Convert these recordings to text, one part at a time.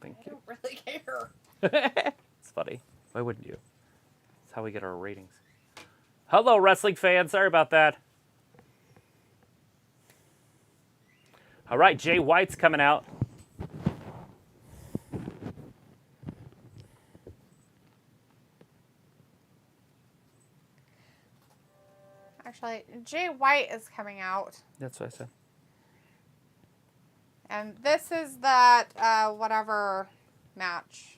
Thank you. I don't really care. It's funny. Why wouldn't you? That's how we get our ratings. Hello, wrestling fans. Sorry about that. All right, Jay White's coming out. Actually, Jay White is coming out. That's what I said. And this is that, whatever match.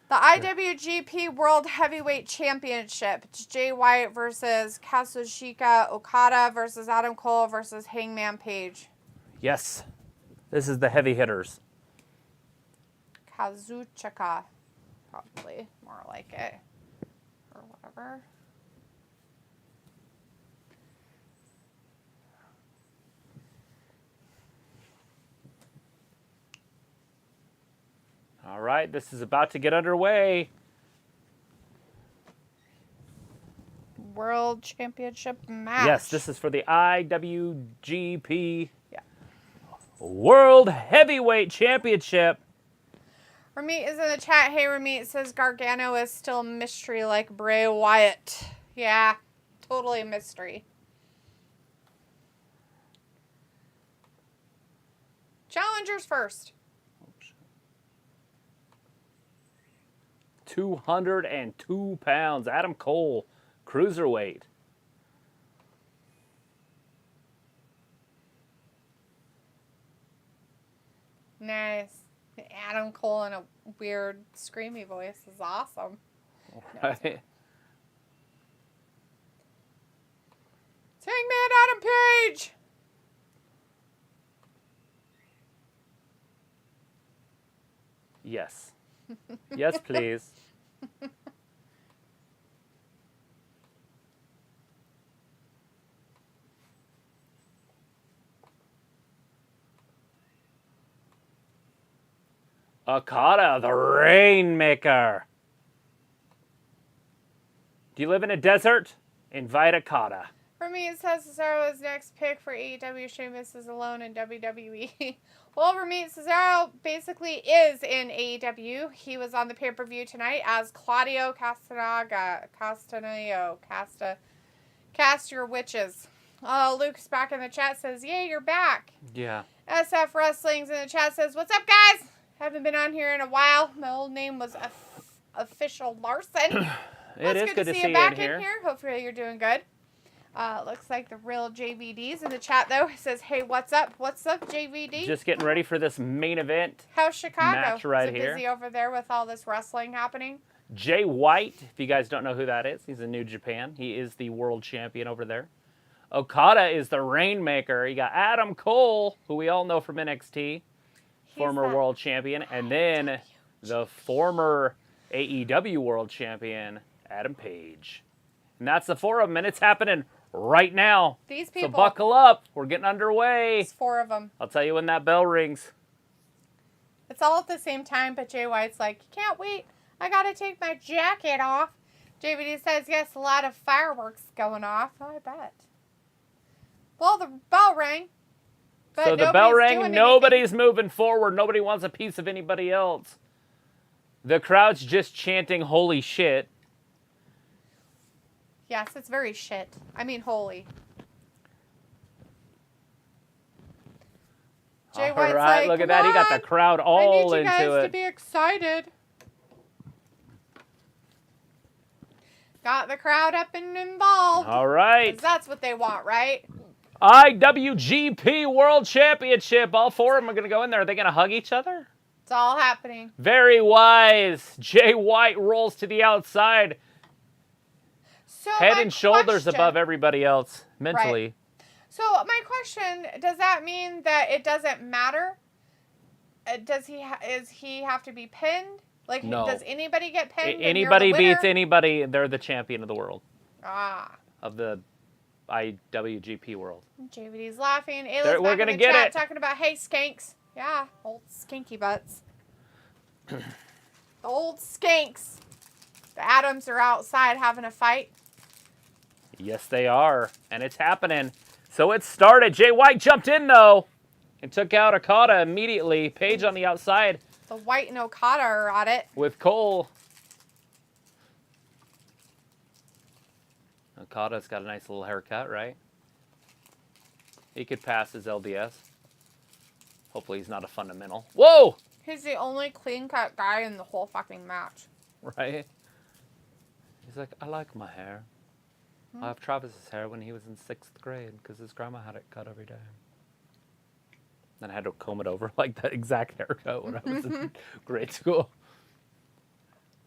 The IWGP World Heavyweight Championship. It's Jay White versus Kazuchika, Okada versus Adam Cole versus Hangman Page. Yes. This is the heavy hitters. Kazuchika. Probably more like it. Or whatever. All right, this is about to get underway. World Championship match. Yes, this is for the IWGP Yeah. World Heavyweight Championship. Ramit is in the chat. Hey, Ramit says Gargano is still a mystery like Bray Wyatt. Yeah, totally a mystery. Challengers first. 202 pounds. Adam Cole, cruiserweight. Nice. Adam Cole in a weird screamy voice is awesome. All right. It's Hangman Adam Page. Yes. Yes, please. Okada, the Rainmaker. Do you live in a desert? Invite Okada. For me, it says Cesaro's next pick for AEW. Sheamus is alone in WWE. Well, Ramit Cesaro basically is in AEW. He was on the pay-per-view tonight as Claudio Castagnino. Cast your witches. Luke's back in the chat, says, yay, you're back. Yeah. SF Wrestling's in the chat, says, what's up, guys? Haven't been on here in a while. My old name was Official Larson. It is good to see you you back in here. Hopefully you're doing good. Looks like the real JVD's in the chat, though. He says, hey, what's up? What's up, JVD? Just getting ready for this main event. How's Chicago? Match right is it here. busy over there with all this wrestling happening? Jay White, if you guys don't know who that is, he's in New Japan. He is the world champion over there. Okada is the Rainmaker. You got Adam Cole, who we all know from NXT, former world champion. And then the former AEW world champion, Adam Page. And that's the four of them, and it's happening right now. These people. So buckle up. We're getting underway. There's four of them. I'll tell you when that bell rings. It's all at the same time, but Jay White's like, can't wait. I got to take my jacket off. JVD says, yes, a lot of fireworks going off. Oh, I bet. Well, the bell rang. But so the bell rang. Nobody's moving forward. Nobody wants a piece of anybody else. The crowd's just chanting, holy shit. Yes, it's very shit. I mean, holy. Jay White's like, look at that. He got the crowd all into it. I need you guys to be excited. Got the crowd up and involved. All right. 'Cause that's what they want, right? IWGP World Championship. All four of them are going to go in there. Are they going to hug each other? It's all happening. Very wise. Jay White rolls to the outside. So Head and shoulders above everybody else mentally. Right. So my question, does that mean that it doesn't matter? Does he have to be pinned? Like, no. Does anybody get pinned? Anybody beats anybody, they're the champion of the world. Ah. Of the IWGP world. JVD's laughing. We're going to get it. Talking about, hey, skanks. Yeah, old skanky butts. The old skanks. The Adams are outside having a fight. Yes, they are. And it's happening. So it started. Jay White jumped in, though, and took out Okada immediately. Page on the outside. The White and Okada are at it. With Cole. Okada's got a nice little haircut, right? He could pass his LDS. Hopefully he's not a fundamental. Whoa! He's the only clean-cut guy in the whole fucking match. Right? He's like, I like my hair. I have Travis's hair when he was in 6th grade because his grandma had it cut every day. Then I had to comb it over like that exact haircut when I was in grade school.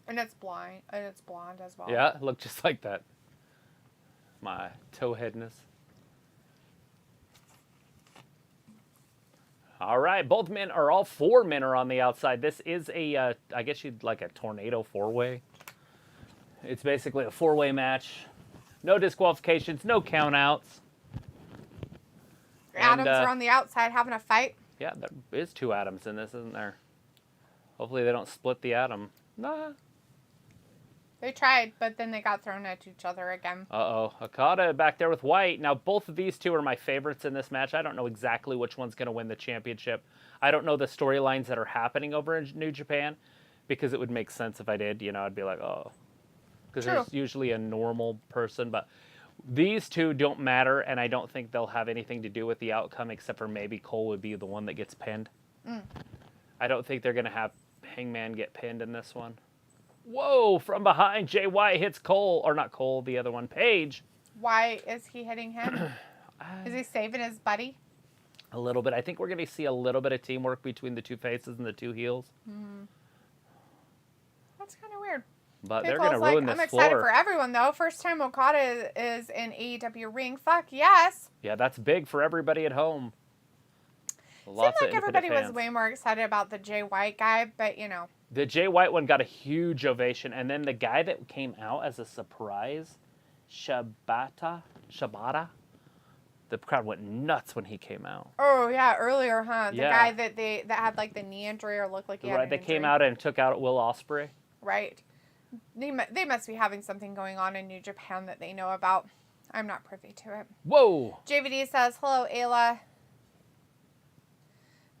And it's blonde. And it's blonde as well. Yeah, it looked just like that. My towheadness. All right, both men, or all 4 men are on the outside. This is a, I guess you'd like a tornado 4-way. It's basically a 4-way match. No disqualifications, no countouts. Adams are on the outside having a fight. Yeah, there is 2 Adams in this, isn't there? Hopefully they don't split the Adam. Nah. They tried, but then they got thrown at each other again. Uh-oh. Okada back there with White. Now, both of these 2 are my favorites in this match. I don't know exactly which one's going to win the championship. I don't know the storylines that are happening over in New Japan, because it would make sense if I did. You know, I'd be like, oh. Because there's usually a normal person, but these 2 don't matter, and I don't think they'll have anything to do with the outcome, except for maybe Cole would be the one that gets pinned. I don't think they're going to have Hangman get pinned in this one. Whoa, from behind, Jay White hits Cole, or not Cole, the other one, Paige. Why is he hitting him? Is he saving his buddy? A little bit. I think we're going to see a little bit of teamwork between the 2 faces and the 2 heels. That's kind of weird. But People's they're going to ruin this I'm excited floor. for everyone, though. First time Okada is in AEW ring. Fuck yes. Yeah, that's big for everybody at home. Seemed like everybody was way more excited about the Jay White guy, but you know. The Jay White one got a huge ovation, and then the guy that came out as a surprise, Shibata, the crowd went nuts when he came out. Oh yeah, earlier, huh? The Yeah. guy that had like the knee injury or looked like he had an They injury. came out and took out Will Ospreay. Right. They must be having something going on in New Japan that they know about. I'm not privy to it. Whoa! JVD says, hello, Ayla.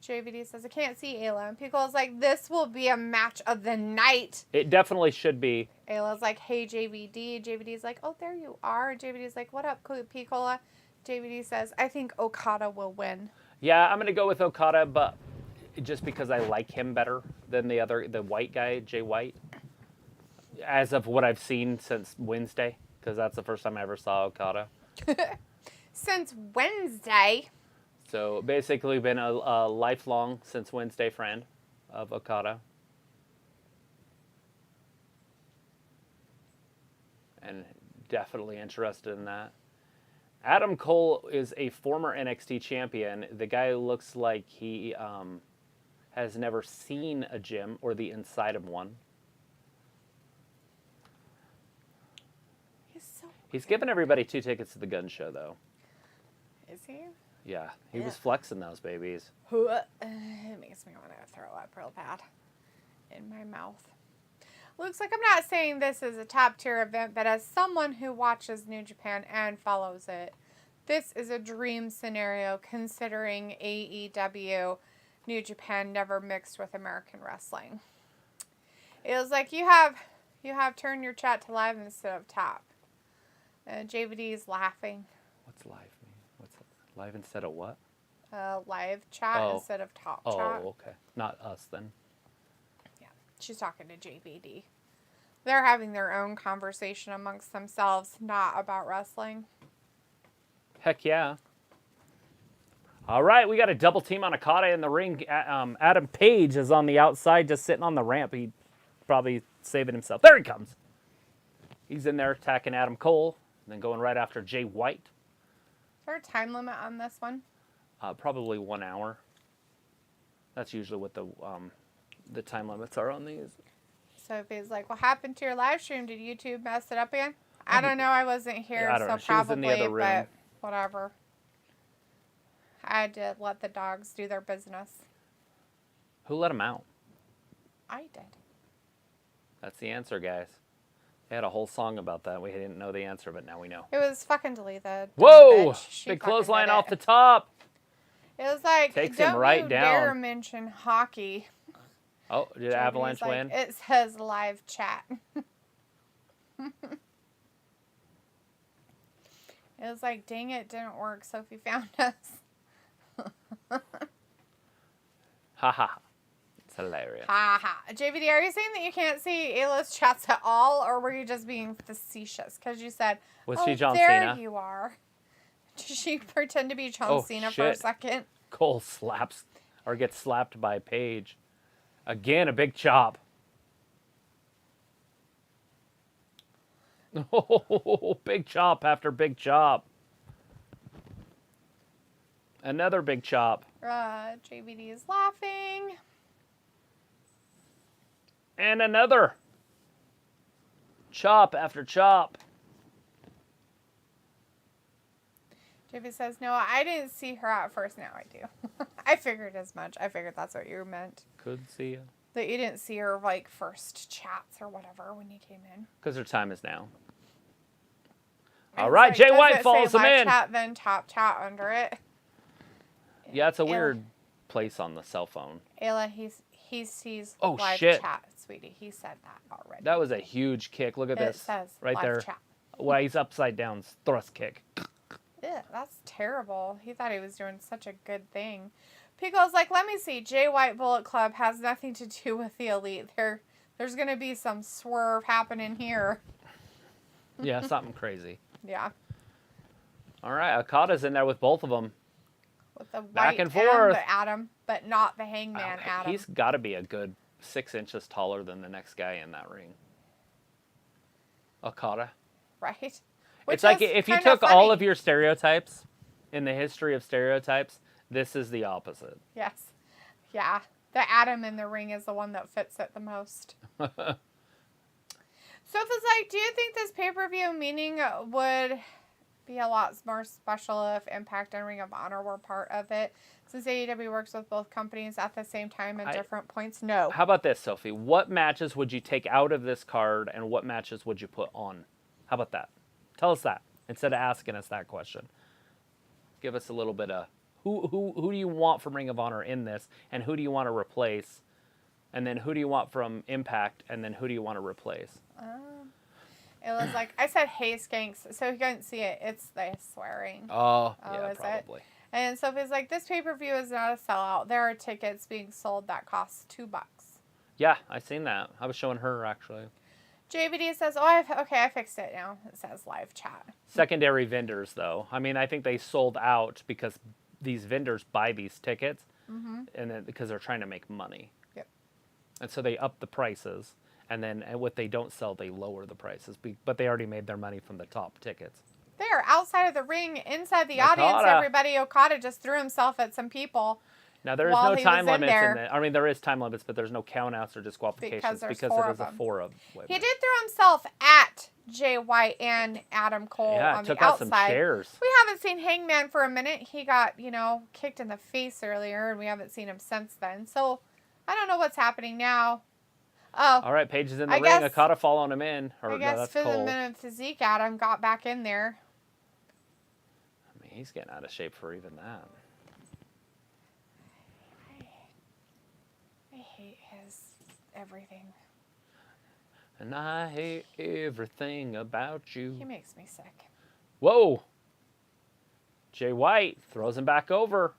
JVD says, I can't see Ayla. And Piccolo's like, this will be a match of the night. It definitely should be. Ayla's like, hey, JVD. JVD's like, oh, there you are. JVD's like, what up, Piccolo? JVD says, I think Okada will win. Yeah, I'm going to go with Okada, but just because I like him better than the white guy, Jay White. As of what I've seen since Wednesday, because that's the first time I ever saw Okada. Since Wednesday. So basically been a lifelong, since Wednesday, friend of Okada. And definitely interested in that. Adam Cole is a former NXT champion. The guy looks like he has never seen a gym or the inside of one. He's given everybody 2 tickets to the gun show, though. Is he? Yeah, he was flexing those babies. It makes me want to throw up real bad in my mouth. Looks like I'm not saying this is a top tier event, but as someone who watches New Japan and follows it, this is a dream scenario considering AEW New Japan never mixed with American wrestling. It was like you have turned your chat to live instead of top. JVD is laughing. What's live mean? What's live instead of what? Live chat instead of top chat. Oh, okay. Not us then. Yeah, she's talking to JVD. They're having their own conversation amongst themselves, not about wrestling. Heck yeah. All right, we got a double team on Okada in the ring. Adam Page is on the outside, just sitting on the ramp. He probably saving himself. There he comes. He's in there attacking Adam Cole. And then going right after Jay White. Is there a time limit on this one? Probably 1 hour. That's usually what the time limits are on these. So if he's like, what happened to your live stream? Did YouTube mess it up again? I don't know. I wasn't here, I don't know. so She was in the probably, other room. but whatever. I had to let the dogs do their business. Who let him out? I did. That's the answer, guys. They had a whole song about that. We didn't know the answer, but now we know. It was fucking Deli, the Whoa! bitch. Big clothesline off the top. It was like, Takes don't him right you down. dare mention hockey. Oh, did Avalanche win? It says live chat. It was like, dang it, didn't work. Sophie found us. Ha ha. It's hilarious. Ha ha. JVD, are you saying that you can't see Ayla's chats at all, or were you just being facetious? Because you said, Was she John there Cena? you are. Did she pretend to be John Cena for a second? Cole slaps or gets slapped by Paige. Again, a big chop. Oh, big chop after big chop. Another big chop. JVD is laughing. And another. Chop after chop. JV says, no, I didn't see her at first. Now I do. I figured as much. I figured that's what you meant. Could see you. That you didn't see her, like, first chats or whatever when you came in. Because her time is now. And All right, like, Jay White follows him in. Chat, then top chat under it. Yeah, it's a weird place on the cell phone. Ayla, he sees Oh, live shit. chat, sweetie. He said that already. That was a huge kick. Look at this. It says right live there. chat. Well, he's upside down. Thrust kick. Yeah, that's terrible. He thought he was doing such a good thing. Pico's like, let me see. Jay White Bullet Club has nothing to do with the Elite. There's going to be some swerve happening here. Yeah, something crazy. Yeah. All right, Okada's in there with both of them. With the Back White and forth. the Adam, but not the Hangman Adam. He's got to be a good 6 inches taller than the next guy in that ring. Okada. Right? It's like if you took all of your stereotypes in the history of stereotypes, this is the opposite. Yes. Yeah. The Adam in the ring is the one that fits it the most. So it's like, do you think this pay-per-view meeting would be a lot more special if Impact and Ring of Honor were part of it? Since AEW works with both companies at the same time at different points? No. How about this, Sophie? What matches would you take out of this card and what matches would you put on? How about that? Tell us that instead of asking us that question. Give us a little bit of who do you want from Ring of Honor in this, and who do you want to replace, and then who do you want from Impact, and then who do you want to replace? It was like, I said, hey, skanks, so he couldn't see it. It's the swearing. Oh yeah, is probably. It? And Sophie's like, this pay-per-view is not a sellout. There are tickets being sold that cost $2. Yeah, I seen that. I was showing her actually. JVD says, I fixed it now. It says live chat. Secondary vendors, though. I mean, I think they sold out because these vendors buy these tickets, and then because they're trying to make money. Yep. And so they up the prices, and then what they don't sell, they lower the prices. But they already made their money from the top tickets. They are outside of the ring, inside the audience. Everybody, Okada just threw himself at some people. Now, there is no time limits in it. I mean, there is time limits, but there's no countouts or disqualifications because it is a 4 of women. He did throw himself at Jay White and Adam Cole on the outside. Out some chairs. We haven't seen Hangman for a minute. He got, kicked in the face earlier, and we haven't seen him since then. So, I don't know what's happening now. Oh. All right, Paige is in the ring. Okada following him in. I guess Fizz and Physique Adam got back in there. I mean, he's getting out of shape for even that. Everything. And I hate everything about you. He makes me sick. Whoa. Jay White throws him back over.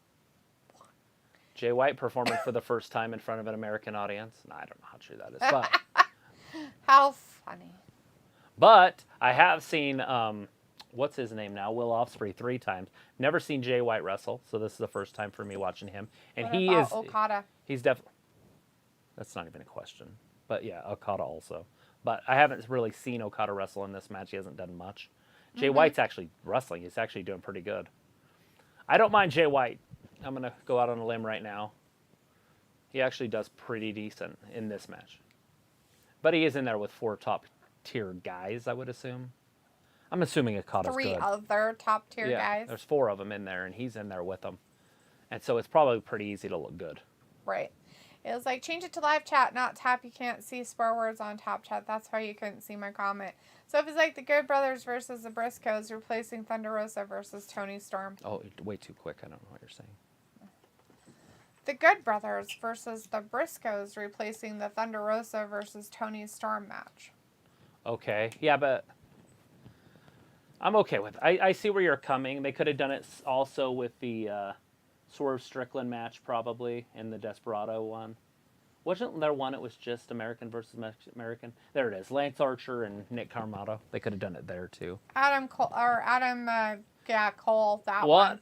Jay White performing for the first time in front of an American audience. I don't know how true that is, but how funny. But I have seen what's his name now? Will Ospreay 3 times. Never seen Jay White wrestle, so this is the first time for me watching him. And what about Okada? He's definitely. That's not even a question. But yeah, Okada also. But I haven't really seen Okada wrestle in this match. He hasn't done much. Jay White's actually wrestling. He's actually doing pretty good. I don't mind Jay White. I'm going to go out on a limb right now. He actually does pretty decent in this match. But he is in there with 4 top-tier guys, I would assume. I'm assuming Okada's good. 3 other top-tier guys. There's 4 of them in there, and he's in there with them. And so it's probably pretty easy to look good. Right. It was like, change it to live chat, not tap. You can't see swear words on top chat. That's why you couldn't see my comment. So if it's like the Good Brothers versus the Briscoes replacing Thunder Rosa versus Tony Storm. Oh, way too quick. I don't know what you're saying. The Good Brothers versus the Briscoes, replacing the Thunder Rosa versus Toni Storm match. Okay. Yeah, but I'm okay with it. I see where you're coming. They could have done it also with the Swerve Strickland match, probably, in the Desperado one. Wasn't there one it was just American versus American? There it is. Lance Archer and Nick Carmado. They could have done it there, too. Cole, that What? one.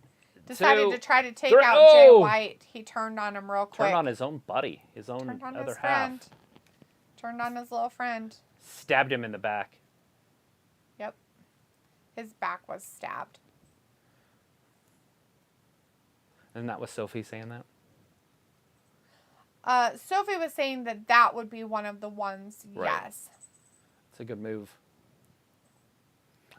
Decided Two, to try to take three. out Jay Oh! White. He turned on him real quick. Turned on his own buddy, his own Turned on other his half. friend. Turned on his little friend. Stabbed him in the back. Yep. His back was stabbed. Isn't that what Sophie saying that? Sophie was saying that that would be one of the ones, Right. yes. It's a good move.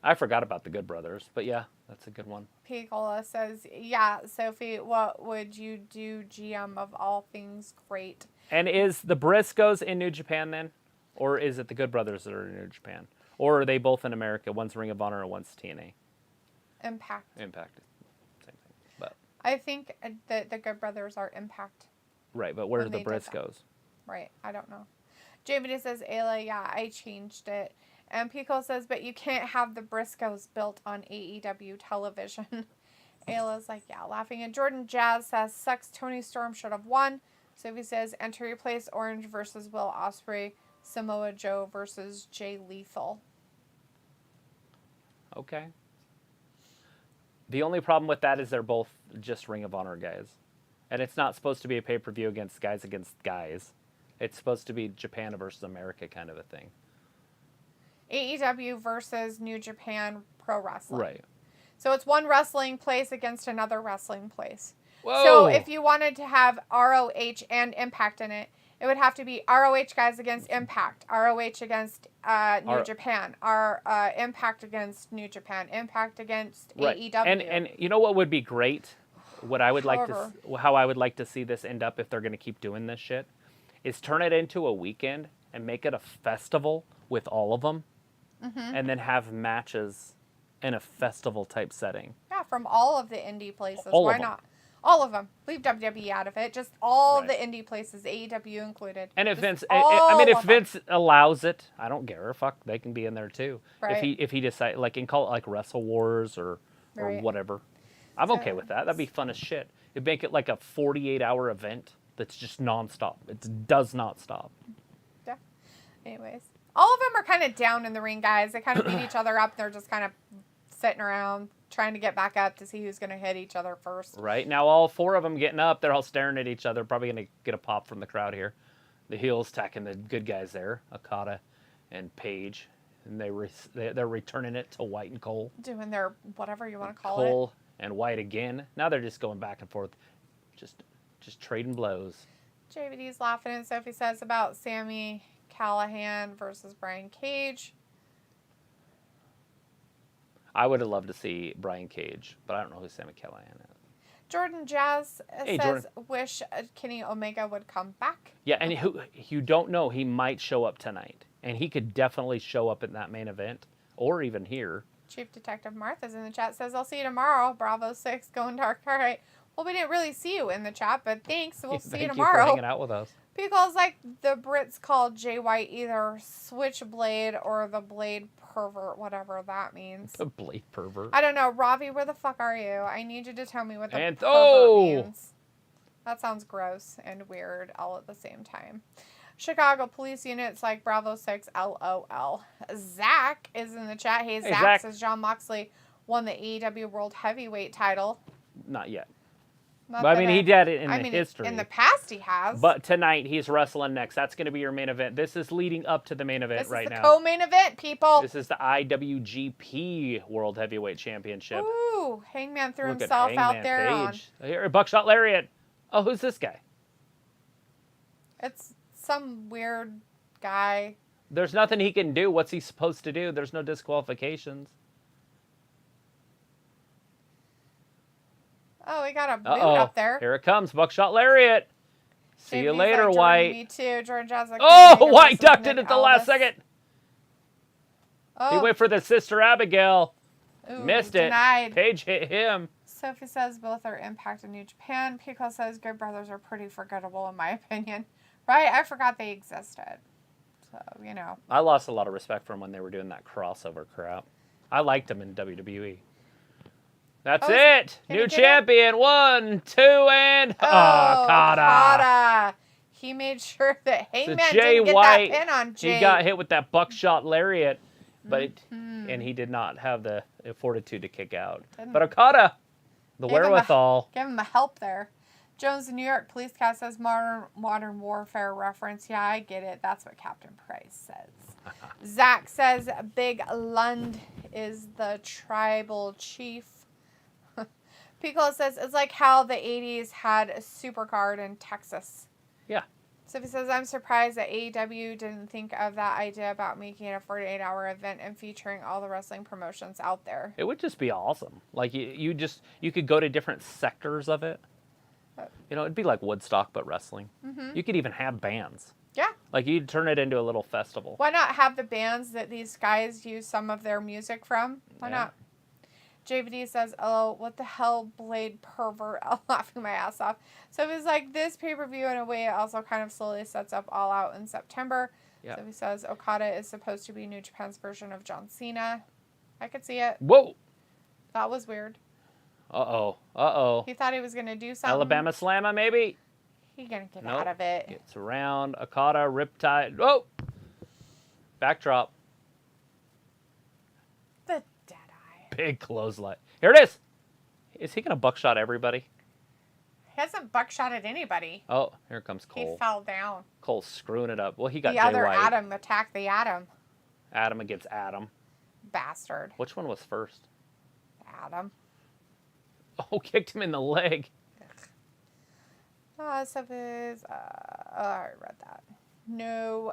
I forgot about the Good Brothers, but yeah, that's a good one. Picola says, yeah, Sophie, what would you do, GM of all things great? And is the Briscoes in New Japan then? Or is it the Good Brothers that are in New Japan? Or are they both in America? One's Ring of Honor and one's TNA? Impact. Impact. Same thing. But I think that the Good Brothers are Impact. right, but where are When the they did that. Briscoes? Right, I don't know. JBD says, Ayla, yeah, I changed it. And Pico says, but you can't have the Briscoes built on AEW television. Ayla's like, yeah, laughing. And Jordan Jazz says, sucks, Toni Storm should have won. Sophie says, and to replace Orange versus Will Ospreay, Samoa Joe versus Jay Lethal. Okay. The only problem with that is they're both just Ring of Honor guys. And it's not supposed to be a pay-per-view against guys. It's supposed to be Japan versus America kind of a thing. AEW versus New Japan Pro Wrestling. Right. So it's one wrestling place against another wrestling place. Whoa! So if you wanted to have ROH and Impact in it, it would have to be ROH guys against Impact, ROH against New Japan, Impact against New Japan, Impact against right. AEW. And you know what would be great? What I would However, how I would like to see this end up if they're going to keep doing this shit, is turn it into a weekend and make it a festival with all of them, and then have matches in a festival type setting. yeah, from all of the indie places. All of Why them. not? All of them. Leave WWE out of it. Just all Right. the indie places, AEW included. And if Just Vince, I mean, if all of them. Vince allows it, I don't care. Fuck, they can be in there too. Right. If he decide and call it like Wrestle Wars or Right. whatever, I'm okay with that. That'd be fun as shit. It'd make it like a 48-hour event that's just nonstop. It does not stop. Yeah. Anyways, all of them are kind of down in the ring, guys. They kind of beat each other up. They're just kind of sitting around trying to get back up to see who's going to hit each other first. Right now, all four of them getting up, they're all staring at each other. Probably gonna get a pop from the crowd here. The heels attacking the good guys there, Okada and Paige, and they're returning it to White and Cole. Doing their whatever you want to call it. Cole and White again. Now they're just going back and forth, just trading blows. JVD's laughing, and Sophie says about Sammy Callahan versus Brian Cage. I would have loved to see Brian Cage, but I don't know who Sammy Callahan is. Jordan Jazz Hey, says, Jordan. wish Kenny Omega would come back. Yeah, and who you don't know, he might show up tonight, and he could definitely show up in that main event, or even here. Chief Detective Martha's in the chat says, I'll see you tomorrow. Bravo 6, going dark. All right. Well, we didn't really see you in the chat, but thanks. We'll see you Thank tomorrow. you for hanging out with us. Because, like, the Brits called Jay White either Switchblade or the Blade Pervert, whatever that means. The Blade Pervert. I don't know. Ravi, where the fuck are you? I need you to tell me what the And- pervert oh! means. That sounds gross and weird all at the same time. Chicago police units like Bravo 6, LOL. Zach is in the chat. Hey, Zach, Zach. says John Moxley won the AEW World Heavyweight title. Not yet. Not But I that mean, he did it in the history. In the past, he has. But tonight, he's wrestling next. That's going to be your main event. This is leading up to the main event this right is the now. co-main event, people. This is the IWGP World Heavyweight Championship. Ooh, Hangman threw Look at himself out Hangman there on. Page. Here, Buckshot Lariat. Oh, who's this guy? It's some weird guy. There's nothing he can do. What's he supposed to do? There's no disqualifications. Oh, we got a boot Uh-oh. up there. Here it comes. Buckshot Lariat. See you JB's later, like, Jordan, White. Me too. Jordan Jazz. Like, Oh, Jordan White versus ducked Nick it at the last Aldis. second. He Oh, went for the Sister Abigail. ooh, Missed it. denied. Paige hit him. Sophie says both are Impact and New Japan. Pico says Good Brothers are pretty forgettable in my opinion. Right? I forgot they existed. So, you know. I lost a lot of respect for them when they were doing that crossover crap. I liked them in WWE. That's it. New champion. 1, 2, and Okada. He made sure that Hangman didn't get that pin on Jay. He got hit with that buckshot lariat, but and he did not have the fortitude to kick out. But Okada, the wherewithal. Give him the help there. Jones, the New York Police Cast says modern warfare reference. Yeah, I get it. That's what Captain Price says. Zach says Big Lund is the tribal chief. Piccolo says it's like how the 80s had a supercard in Texas. Yeah. Sophie says, I'm surprised that AEW didn't think of that idea about making it a 48-hour event and featuring all the wrestling promotions out there. It would just be awesome. Like, you could go to different sectors of it. You know, it'd be like Woodstock, but wrestling. Mm-hmm. You could even have bands. Yeah. Like, you'd turn it into a little festival. Why not have the bands that these guys use some of their music from? Why not? JVD says, oh, what the hell, Blade pervert. I'm laughing my ass off. So it was like this pay-per-view in a way it also kind of slowly sets up All Out in September. Yep. So he says Okada is supposed to be New Japan's version of John Cena. I could see it. Whoa. That was weird. Uh-oh. He thought he was going to do something. Alabama Slamma, maybe? He's going to get out of it. Gets around. Okada, Riptide. Oh! Backdrop. The dead eye. Big clothesline. Here it is. Is he going to buckshot everybody? He hasn't buckshotted anybody. Oh, here comes Cole. He fell down. Cole's screwing it up. Well, he got the Jay other White. Adam attacked the Adam. Adam against Adam. Bastard. Which one was first? Adam. Oh, kicked him in the leg. Stuff is, I already read that. No.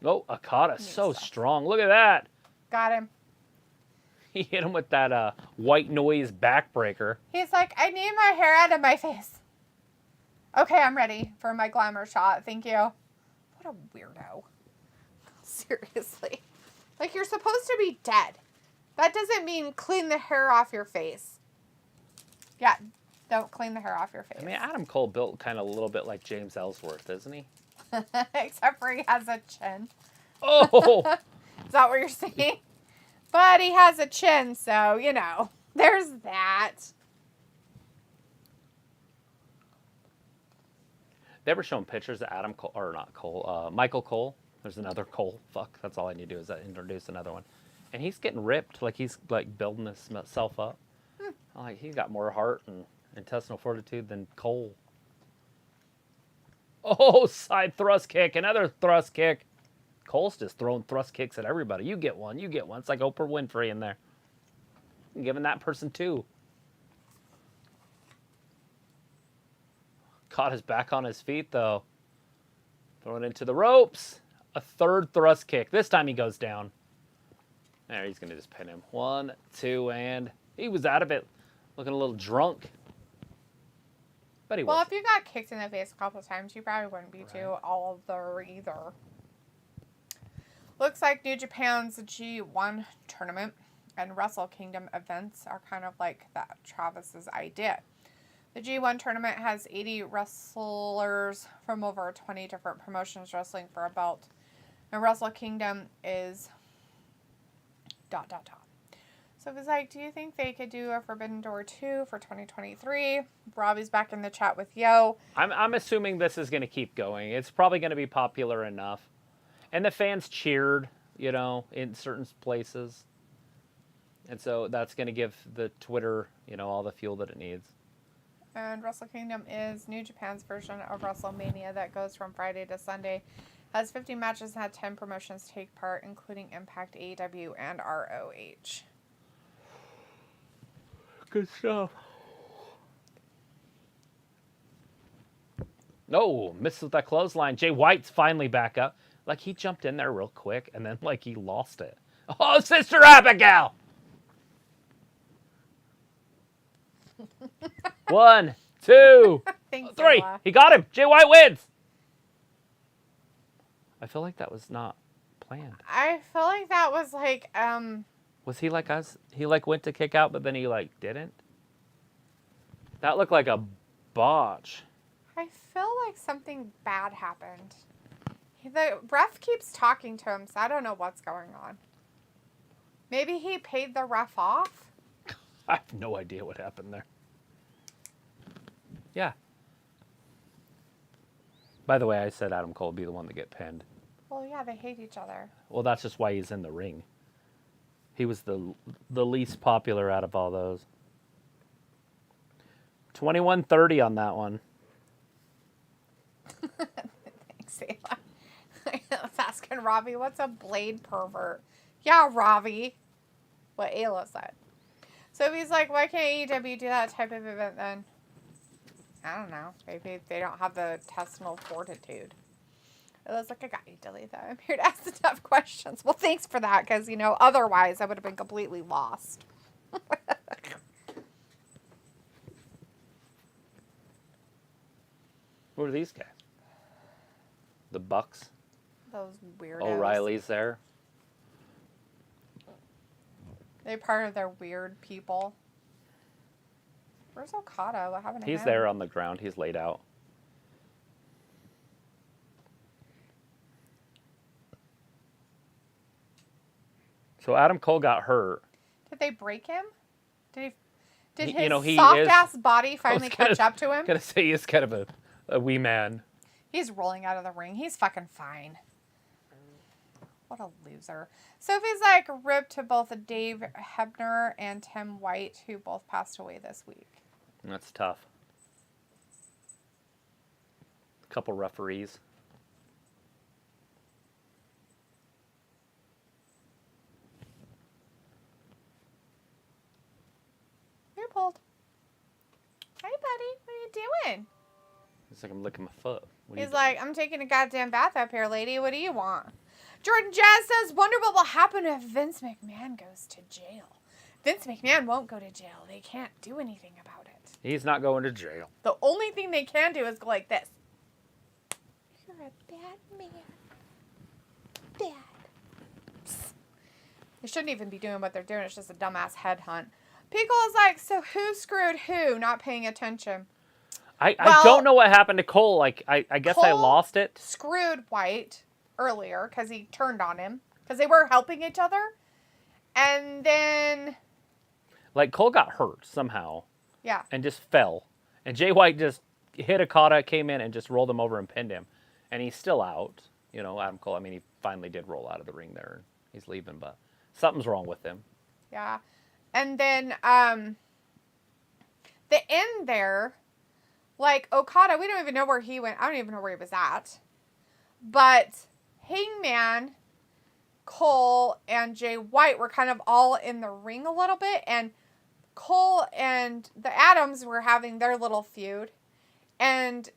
Oh, Okada, so strong. Look at that. Got him. He hit him with that white noise backbreaker. He's like, I need my hair out of my face. Okay, I'm ready for my glamour shot. Thank you. What a weirdo. Seriously. Like, you're supposed to be dead. That doesn't mean clean the hair off your face. Yeah, don't clean the hair off your face. I mean, Adam Cole built kind of a little bit like James Ellsworth, isn't he? Except for he has a chin. Oh! Is that what you're saying? But he has a chin, so, you know, there's that. They were showing pictures of Adam Cole, or not Cole, Michael Cole. There's another Cole. Fuck, that's all I need to do is introduce another one. And he's getting ripped, like he's like building himself up. Like he's got more heart and intestinal fortitude than Cole. Oh, side thrust kick, another thrust kick. Cole's just throwing thrust kicks at everybody. You get one, you get one. It's like Oprah Winfrey in there. I'm giving that person two. Caught his back on his feet, though. Throwing into the ropes. A third thrust kick. This time he goes down. There, he's going to just pin him. 1, 2, and he was out of it. Looking a little drunk. But he was. Well, if you got kicked in the face a couple of times, you probably wouldn't be too older either. Looks like New Japan's G1 tournament and Wrestle Kingdom events are kind of like that Travis's idea. The G1 tournament has 80 wrestlers from over 20 different promotions wrestling for a belt. And Wrestle Kingdom is ... So it was like, do you think they could do a Forbidden Door 2 for 2023? Robbie's back in the chat with Yo. I'm assuming this is going to keep going. It's probably going to be popular enough. And the fans cheered, you know, in certain places. And so that's going to give the Twitter, you know, all the fuel that it needs. And Wrestle Kingdom is New Japan's version of WrestleMania that goes from Friday to Sunday. Has 50 matches and had 10 promotions take part, including Impact, AEW, and ROH. Good stuff. No, missed with that clothesline. Jay White's finally back up. Like, he jumped in there real quick, and then, like, he lost it. Oh, Sister Abigail! 1, 2, 3. He got him. Jay White wins. I feel like that was not planned. I feel like that was like, Was he like us? He like went to kick out, but then he like didn't? That looked like a botch. I feel like something bad happened. The ref keeps talking to him, so I don't know what's going on. Maybe he paid the ref off? I have no idea what happened there. Yeah. By the way, I said Adam Cole would be the one to get pinned. Well, yeah, they hate each other. Well, that's just why he's in the ring. He was the least popular out of all those. 21-30 on that one. Thanks, Ayla. I was asking Ravi, what's a blade pervert? Yeah, Ravi. What Ayla said. So he's like, why can't AEW do that type of event then? I don't know. Maybe they don't have the intestinal fortitude. It looks like I got you, delete that. I'm here to ask the tough questions. Well, thanks for that, because, you know, otherwise I would have been completely lost. Who are these guys? The Bucks? Those weirdos. O'Reilly's there. They're part of their weird people. Where's Okada? What happened to him? He's there on the ground. He's laid out. So Adam Cole got hurt. Did they break him? Did He his is- soft-ass body I finally was gonna- catch up to him? I'm going to say he's kind of a wee man. He's rolling out of the ring. He's fucking fine. What a loser. Sophie's like ripped to both Dave Hebner and Tim White, who both passed away this week. That's tough. A couple referees. Leopold. Hey, buddy. What are you doing? It's like I'm licking my foot. What are you He's doing? like, I'm taking a goddamn bath up here, lady. What do you want? Jordan Jazz says, wonder what will happen if Vince McMahon goes to jail. Vince McMahon won't go to jail. They can't do anything about it. He's not going to jail. The only thing they can do is go like this. You're a bad man. Bad. Psst. They shouldn't even be doing what they're doing. It's just a dumbass headhunt. Pickle is like, so who screwed who? Not paying attention. I Well, don't know what happened to Cole. Like I guess I Cole lost it. Screwed White earlier because he turned on him because they were helping each other, and then Like Cole got hurt somehow yeah, and just fell. And Jay White just hit Okada, came in and just rolled him over and pinned him. And he's still out. You know, Adam Cole, I mean, he finally did roll out of the ring there. And he's leaving, but something's wrong with him. yeah, and then the end there, like Okada, we don't even know where he went. I don't even know where he was at, but Hangman, Cole, and Jay White were kind of all in the ring a little bit, and Cole and the Adams were having their little feud, and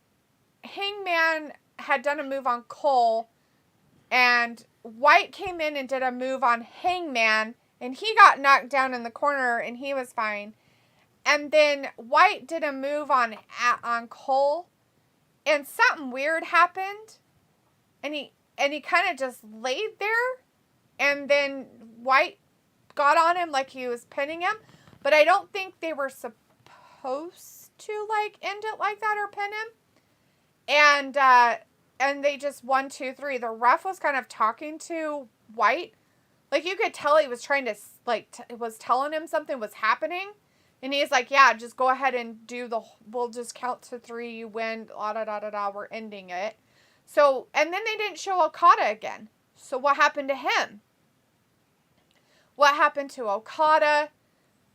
Hangman had done a move on Cole, and White came in and did a move on Hangman, and he got knocked down in the corner, and he was fine. And then White did a move on Cole, and something weird happened, and he kind of just laid there, and then White got on him like he was pinning him, but I don't think they were supposed to like end it like that or pin him, and they just 1, 2, 3. The ref was kind of talking to White, like you could tell he was trying to was telling him something was happening. And he's like, yeah, just go ahead and we'll just count to 3, you win, we're ending it. So, and then they didn't show Okada again. So what happened to him? What happened to Okada?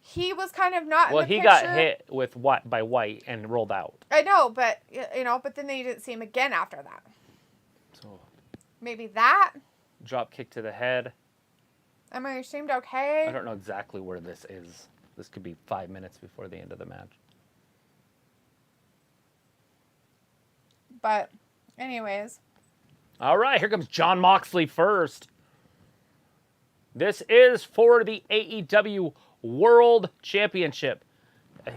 He was kind of not in the picture. Well, he got hit by White and rolled out. I know, but, but then they didn't see him again after that. So, Maybe that? drop kick to the head. I mean, he seemed okay. I don't know exactly where this is. This could be 5 minutes before the end of the match. But, anyways. All right, here comes Jon Moxley first. This is for the AEW World Championship.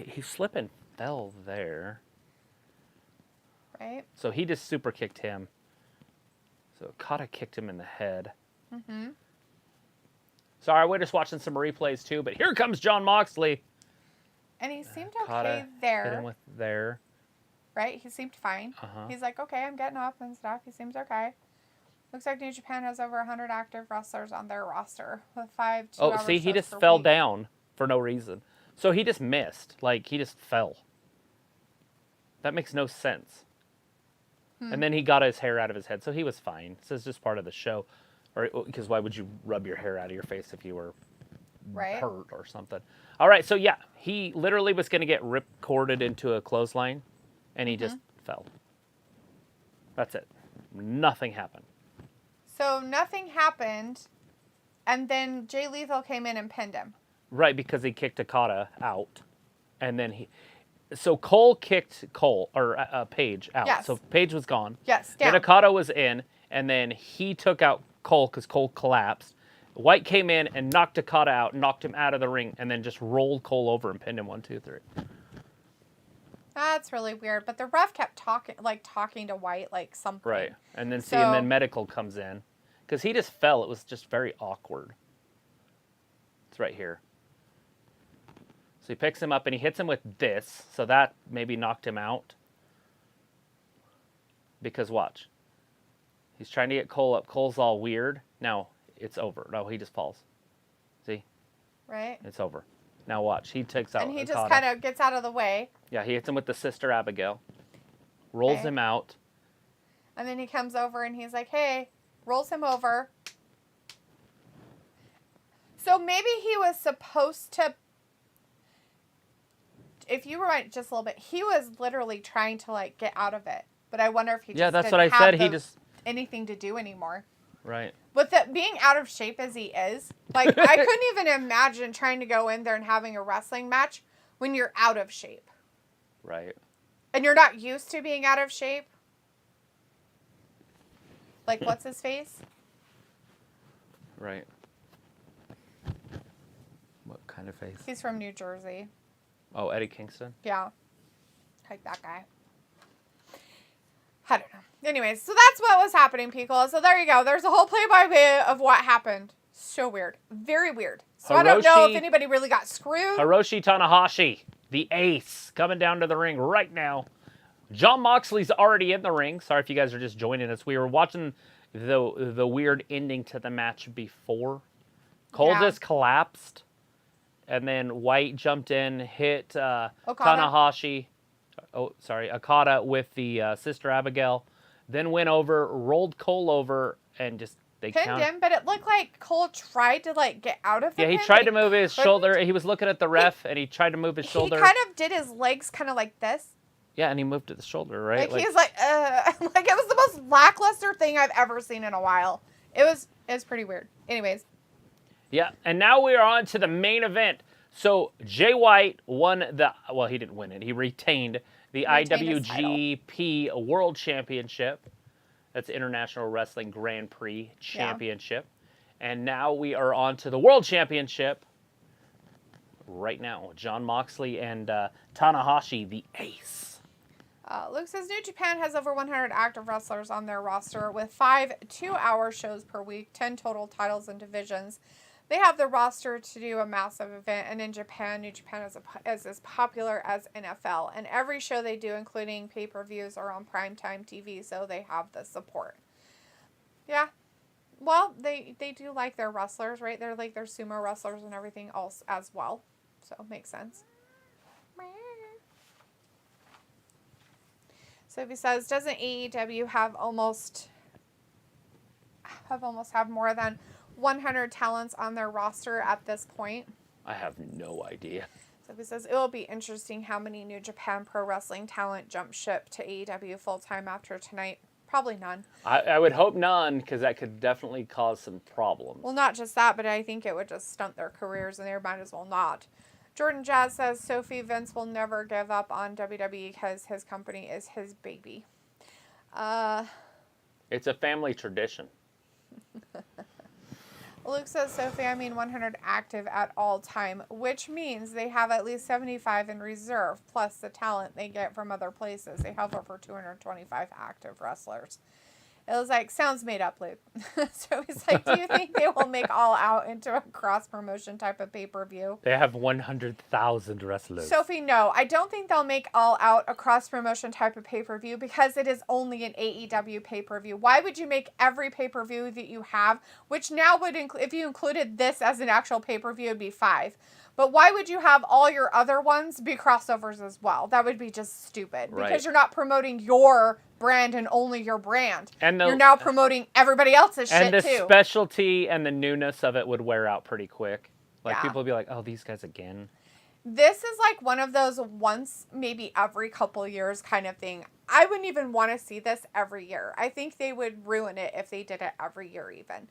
He slipped and fell there. Right? So he just super kicked him. So Okada kicked him in the head. Mm-hmm. Sorry, we're just watching some replays too, but here comes Jon Moxley. And he seemed Okada okay there. hit him with there. Right? He seemed fine. Uh-huh. He's like, okay, I'm getting up and stuff. He seems okay. Looks like New Japan has over 100 active wrestlers on their roster with 5 2-hour Oh, see, he shows just per fell week. down for no reason. So he just missed. Like, he just fell. That makes no sense. And then he got his hair out of his head, so he was fine. So it's just part of the show. Or because why would you rub your hair out of your face if you were Right? hurt or something? All right, so yeah, he literally was going to get rip-corded into a clothesline, and he just fell. That's it. Nothing happened. So nothing happened, and then Jay Lethal came in and pinned him. Right, because he kicked Okada out, and then so Cole kicked Paige out. Yes. So Paige was gone. Yes, Then down. Okada was in, and then he took out Cole because Cole collapsed. White came in and knocked Okada out, knocked him out of the ring, and then just rolled Cole over and pinned him 1, 2, 3. That's really weird. But the ref kept talking to White, like something. Right, and then So- and then Medical comes in because he just fell. It was just very awkward. It's right here. So he picks him up and he hits him with this, so that maybe knocked him out. Because watch. He's trying to get Cole up. Cole's all weird. Now it's over. No, he just falls. See? Right? It's over. Now watch. He takes out And he Okada. just kind of gets out of the way. Yeah, he hits him with the Sister Abigail. Rolls Okay. him out. And then he comes over and he's like, hey, rolls him over. So maybe he was supposed to, if you rewind just a little bit, he was literally trying to like get out of it. But I wonder if he just Yeah, that's didn't what I have said. He just... anything to do anymore. Right. With it being out of shape as he is, like I couldn't even imagine trying to go in there and having a wrestling match when you're out of shape. Right. And you're not used to being out of shape. Like, what's his face? Right. What kind of face? He's from New Jersey. Oh, Eddie Kingston? Yeah. Like that guy. I don't know. Anyways, so that's what was happening, people. So there you go. There's a whole play-by-play of what happened. So weird. Very weird. So I don't know if anybody really got screwed. Hiroshi Tanahashi, the ace, coming down to the ring right now. Jon Moxley's already in the ring. Sorry if you guys are just joining us. We were watching the weird ending to the match before. Cole just collapsed. And then White jumped in, hit Tanahashi. Okada with the Sister Abigail. Then went over, rolled Cole over, and just they pinned him, but it looked like Cole tried to like get out of the he pin, tried but to move his couldn't. shoulder. He was looking at the ref, and he tried to move his shoulder. He kind of did his legs kind of like this. Yeah, and he moved to the shoulder, right? Like he's like, like it was the most lackluster thing I've ever seen in a while. It was pretty weird. Anyways. Yeah, and now we are on to the main event. So Jay White won he didn't win it. He retained the IWGP World Championship. That's International Wrestling Grand Prix Championship. Yeah. And now we are on to the World Championship right now. Jon Moxley and Tanahashi, the ace. Luke says New Japan has over 100 active wrestlers on their roster with 5 2-hour shows per week, 10 total titles and divisions. They have the roster to do a massive event, and in Japan, New Japan is as popular as NFL. And every show they do, including pay-per-views, are on primetime TV, so they have the support. Yeah. Well, they do like their wrestlers, right? They're like their sumo wrestlers and everything else as well. So it makes sense. Sophie says, doesn't AEW have more than 100 talents on their roster at this point? I have no idea. Sophie says, it will be interesting how many New Japan Pro Wrestling talent jump ship to AEW full-time after tonight. Probably none. I would hope none, because that could definitely cause some problems. Well, not just that, but I think it would just stunt their careers, and they might as well not. Jordan Jazz says, Sophie, Vince will never give up on WWE because his company is his baby. It's a family tradition. Luke says, Sophie, I mean 100 active at all time, which means they have at least 75 in reserve, plus the talent they get from other places. They have over 225 active wrestlers. It was like, sounds made up, Luke. So he's like, do you think they will make All Out into a cross-promotion type of pay-per-view? They have 100,000 wrestlers. Sophie, no. I don't think they'll make All Out a cross-promotion type of pay-per-view because it is only an AEW pay-per-view. Why would you make every pay-per-view that you have, which now would include, if you included this as an actual pay-per-view, it'd be 5. But why would you have all your other ones be crossovers as well? That would be just stupid. Right. Because you're not promoting your brand and only your brand. And you're now promoting everybody else's shit, and the too. specialty and the newness of it would wear out pretty quick. Like, Yeah. people would be like, oh, these guys again. This is like one of those once, maybe every couple years kind of thing. I wouldn't even want to see this every year. I think they would ruin it if they did it every year even.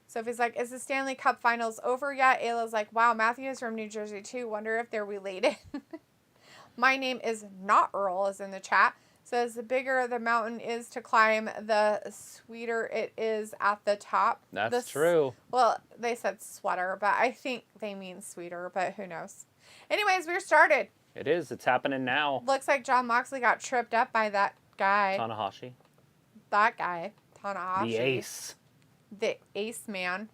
So if he's like, is the Stanley Cup Finals over yet? Ayla's like, wow, Matthew is from New Jersey too. Wonder if they're related. My name is not Earl, is in the chat. Says the bigger the mountain is to climb, the sweeter it is at the top. That's true. Well, they said sweater, but I think they mean sweeter, but who knows. Anyways, we're started. It is. It's happening now. Looks like Jon Moxley got tripped up by that guy. Tanahashi. That guy. Tanahashi. The ace. The ace man.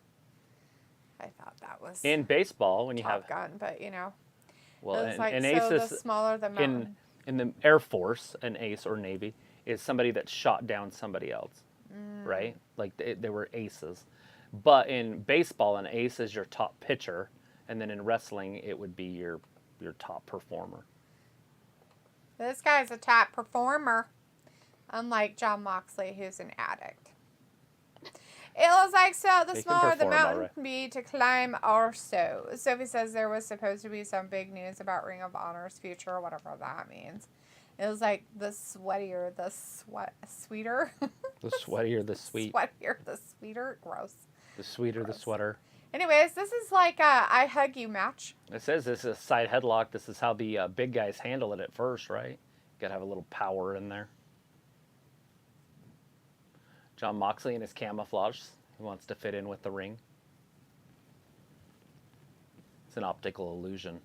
I thought that was In baseball, when you Top have... Gun, but you know. Well, it was like, an so ace the is... smaller the mountain. In the Air Force, an ace or Navy is somebody that shot down somebody else, right? Like they were aces. But in baseball, an ace is your top pitcher, and then in wrestling, it would be your top performer. This guy's a top performer, unlike Jon Moxley, who's an addict. It was like, so the He can smaller the perform, mountain alright. can be to climb or so. Sophie says there was supposed to be some big news about Ring of Honor's future, or whatever that means. It was like the sweatier, the sweeter. The sweatier, the sweet. Sweatier, the sweeter. Gross. The sweeter, the Gross. sweater. Anyways, this is like a I hug you match. It says this is a side headlock. This is how the big guys handle it at first, right? You gotta have a little power in there. Jon Moxley in his camouflage. He wants to fit in with the ring. It's an optical illusion.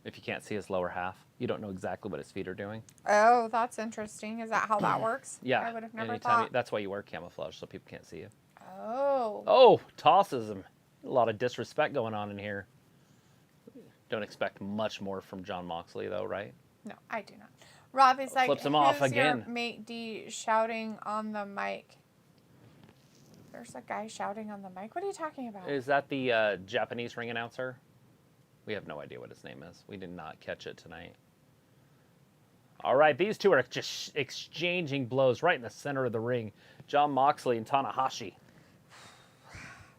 If you can't see his lower half, you don't know exactly what his feet are doing. Oh, that's interesting. Is that how that works? Yeah. I would have never anytime thought. that's why you wear camouflage, so people can't see you. Oh. Oh, tosses him. A lot of disrespect going on in here. Don't expect much more from Jon Moxley, though, right? No, I do not. Robbie's like, Flips him off who's again. your mate D shouting on the mic? There's a guy shouting on the mic. What are you talking about? Is that the Japanese ring announcer? We have no idea what his name is. We did not catch it tonight. All right, these two are just exchanging blows right in the center of the ring. Jon Moxley and Tanahashi.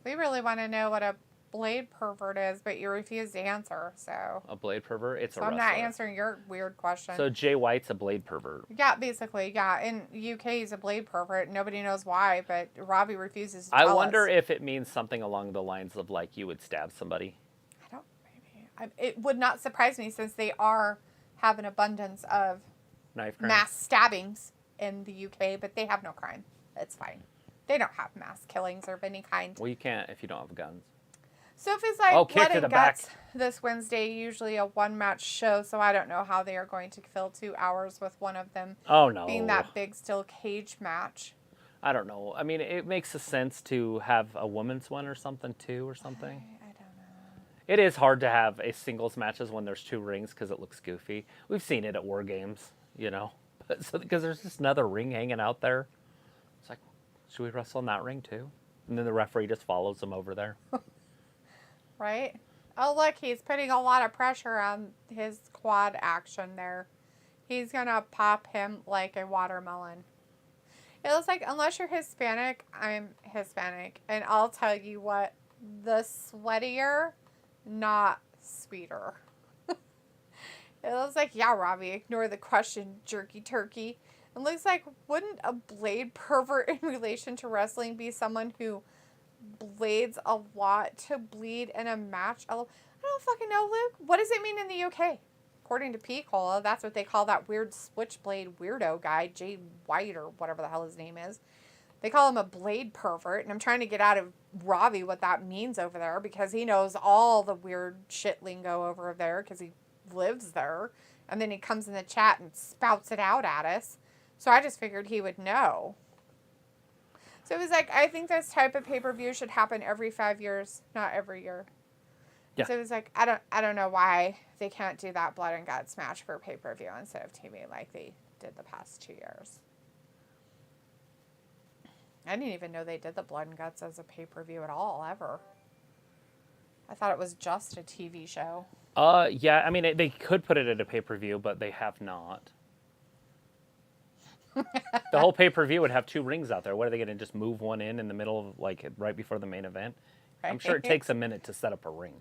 We really want to know what a blade pervert is, but you refuse to answer, so. A blade pervert? It's a So I'm wrestler. not answering your weird question. So Jay White's a blade pervert. Yeah, basically, yeah. In UK, he's a blade pervert. Nobody knows why, but Robbie refuses to I tell wonder us. if it means something along the lines of like you would stab somebody. I don't, maybe. It would not surprise me since they have an abundance of Knife crime. mass stabbings in the UK, but they have no crime. It's fine. They don't have mass killings of any kind. Well, you can't if you don't have guns. Sophie's like, Oh, kick Blood to and the back. Guts this Wednesday, usually a one-match show, so I don't know how they are going to fill 2 hours with one of them Oh, no. being that big steel cage match. I don't know. I mean, it makes a sense to have a women's one or something, too, or something. I don't know. It is hard to have a singles matches when there's 2 rings because it looks goofy. We've seen it at War Games, you know, because there's just another ring hanging out there. It's like, should we wrestle in that ring, too? And then the referee just follows them over there. Right? Oh, look, he's putting a lot of pressure on his quad action there. He's going to pop him like a watermelon. It looks like, unless you're Hispanic, I'm Hispanic. And I'll tell you what, the sweatier, not sweeter. It looks like, yeah, Robbie, ignore the question, jerky turkey. It looks like, wouldn't a blade pervert in relation to wrestling be someone who blades a lot to bleed in a match? I don't fucking know, Luke. What does it mean in the UK? According to P. Cola, that's what they call that weird switchblade weirdo guy, Jay White or whatever the hell his name is. They call him a blade pervert, and I'm trying to get out of Robbie what that means over there because he knows all the weird shit lingo over there because he lives there. And then he comes in the chat and spouts it out at us. So I just figured he would know. So it was like, I think this type of pay-per-view should happen every 5 years, not every year. Yeah. So it was like, I don't know why they can't do that blood and guts match for pay-per-view instead of TV like they did the past 2 years. I didn't even know they did the blood and guts as a pay-per-view at all, ever. I thought it was just a TV show. Yeah, I mean, they could put it at a pay-per-view, but they have not. The whole pay-per-view would have 2 rings out there. What are they going to just move one in the middle of, like, right before the main event? I'm sure it takes a minute to set up a ring.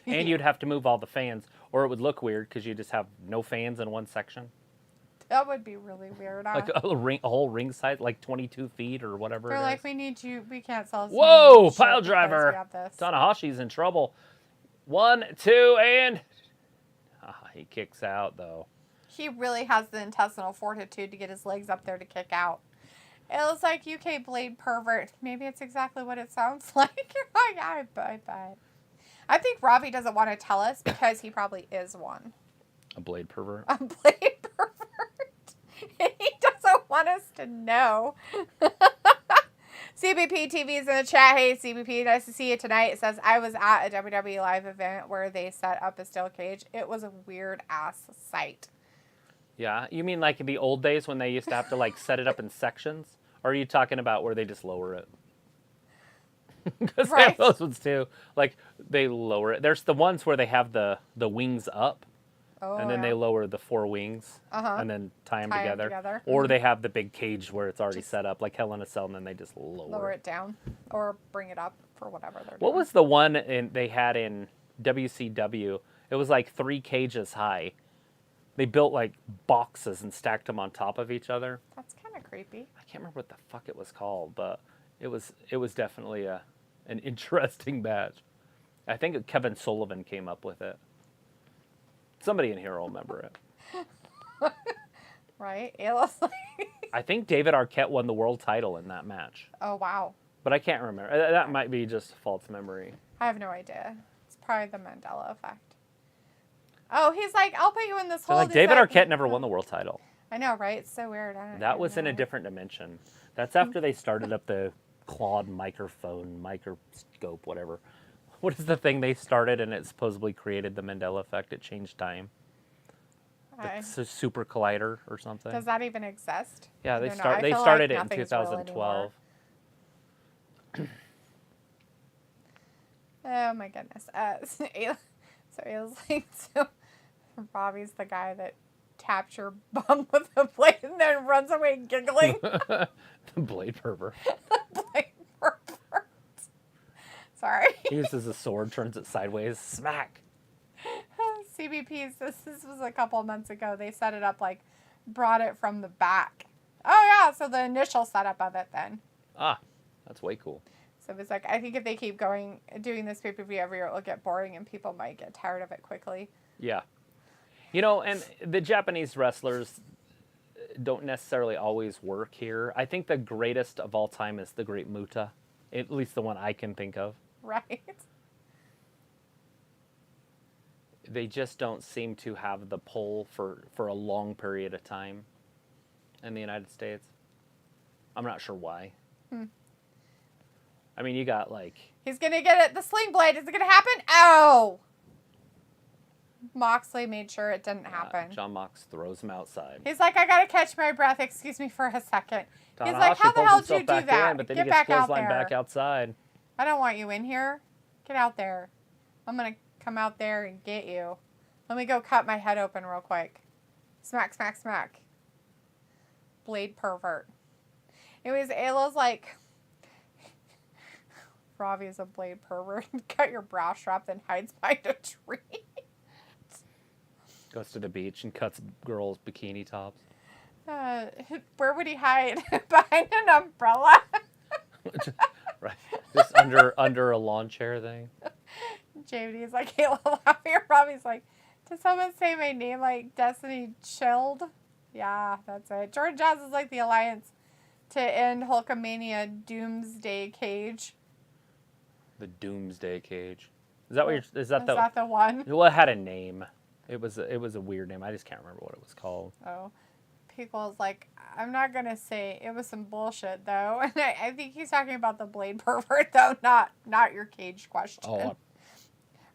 And you'd have to move all the fans, or it would look weird because you just have no fans in one section. That would be really weird. Like a whole ring size, like 22 feet or whatever. They're it like, is. we can't sell. Whoa, pile driver. Tanahashi's in trouble. 1, 2, and he kicks out though. He really has the intestinal fortitude to get his legs up there to kick out. It looks like UK Blade pervert. Maybe it's exactly what it sounds like. I bet. I think Ravi doesn't want to tell us because he probably is one. A blade pervert? A blade pervert. He doesn't want us to know. CBP TV's in the chat. Hey, CBP, nice to see you tonight. It says, I was at a WWE live event where they set up a steel cage. It was a weird-ass sight. Yeah? You mean like in the old days when they used to have to like set it up in sections? Or are you talking about where they just lower it? Because they have those ones too. Like, they lower it. There's the ones where they have the wings up. Oh, and then they lower the 4 wings and then tie them together. Or they have the big cage where it's already set up, like Hell in a Cell, and then they just lower it down or bring it up for whatever they're doing. What was the one they had in WCW? It was like 3 cages high. They built like boxes and stacked them on top of each other. That's kind of creepy. I can't remember what the fuck it was called, but it was definitely an interesting match. I think Kevin Sullivan came up with it. Somebody in here will remember it. Right? It looks like... I think David Arquette won the world title in that match. Oh, wow. But I can't remember. That might be just false memory. I have no idea. It's probably the Mandela effect. Oh, he's like, I'll put you in this hole. Like David Arquette never won the world title. I know, right? It's so weird. That was in a different dimension. That's after they started up the Claude microphone, microscope, whatever. What is the thing they started and it supposedly created the Mandela effect? It changed time. It's a super collider or something. Does that even exist? Yeah, they started it in 2012. Oh my goodness. So it was like, so Bobby's the guy that taps your bum with a blade and then runs away giggling. The blade pervert. The blade pervert. Sorry. He uses a sword, turns it sideways, smack. CBP's, this was a couple of months ago. They set it up like, brought it from the back. Oh yeah, so the initial setup of it then. Ah, that's way cool. So it was like, I think if they keep doing this pay-per-view every year, it'll get boring and people might get tired of it quickly. Yeah. You know, and the Japanese wrestlers don't necessarily always work here. I think the greatest of all time is the Great Muta, at least the one I can think of. Right. They just don't seem to have the pull for a long period of time in the United States. I'm not sure why. I mean, you got like... He's going to get it. The sling blade. Is it going to happen? Oh! Moxley made sure it didn't happen. John Mox throws him outside. He's like, I got to catch my breath. Excuse me for a second. Tanahashi He's like, how the hell did you do that? But then Get he gets back out there. back outside. I don't want you in here. Get out there. I'm going to come out there and get you. Let me go cut my head open real quick. Smack, smack, smack. Blade pervert. Anyways, Ayla's like, Ravi is a blade pervert. Cut your bra strap, then hides behind a tree. Goes to the beach and cuts girls' bikini tops. Where would he hide? Behind an umbrella? Right. Just under a lawn chair thing. JVD's like, Ayla laughing. Robbie's like, did someone say my name like Destiny Chilled? Yeah, that's it. Jordan Jazz is like the alliance to end Hulkamania Doomsday Cage. The Doomsday Cage. Is that what you're? Is that the one? Well, it had a name. It was a weird name. I just can't remember what it was called. Oh, Pickle's like, I'm not going to say it was some bullshit, though. And I think he's talking about the blade pervert, though, not your cage question. Oh,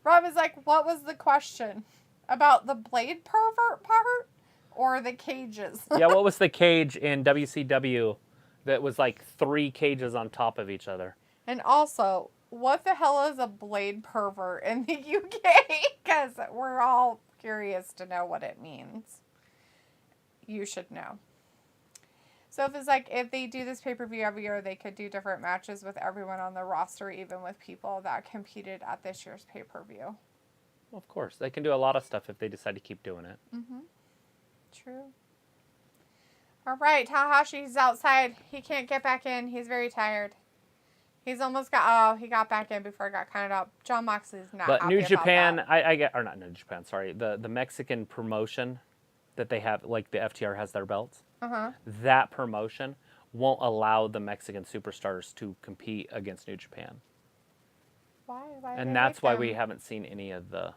Rob is like, what was the question? About the blade pervert part or the cages? yeah, what was the cage in WCW that was like 3 cages on top of each other? And also, what the hell is a blade pervert in the UK? Because we're all curious to know what it means. You should know. So if it's like, if they do this pay-per-view every year, they could do different matches with everyone on the roster, even with people that competed at this year's pay-per-view. Well, of course. They can do a lot of stuff if they decide to keep doing it. Mm-hmm. True. All right, Tanahashi's outside. He can't get back in. He's very tired. He's almost got, he got back in before it got counted up. John Moxley's not But happy New Japan, about that. I get, or not New Japan, sorry, the Mexican promotion that they have, like the FTR has their belts, that promotion won't allow the Mexican superstars to compete against New Japan. Why And that's why we haven't seen any of the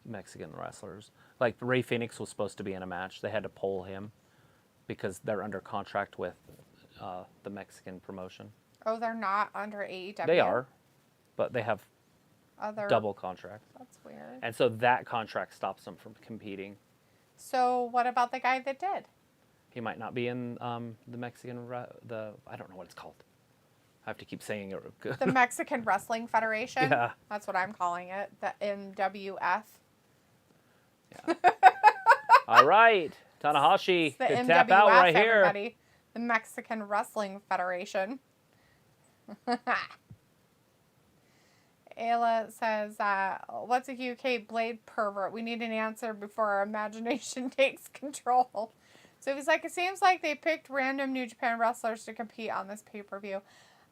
Mexican wrestlers. Like Rey Fenix was supposed to be in a match. They had to pull him because they're under contract with the Mexican promotion. Oh, they're not under AEW? They are, but they have Other double contracts. That's weird. And so that contract stops them from competing. So what about the guy that did? He might not be in the Mexican, I don't know what it's called. I have to keep saying it. The Mexican Wrestling Federation? Yeah. That's what I'm calling it. The MWF. Yeah. All right. Tanahashi The could MWF, tap out right here. everybody. The Mexican Wrestling Federation. Ayla says, what's a UK blade pervert? We need an answer before our imagination takes control. So he's like, it seems like they picked random New Japan wrestlers to compete on this pay-per-view.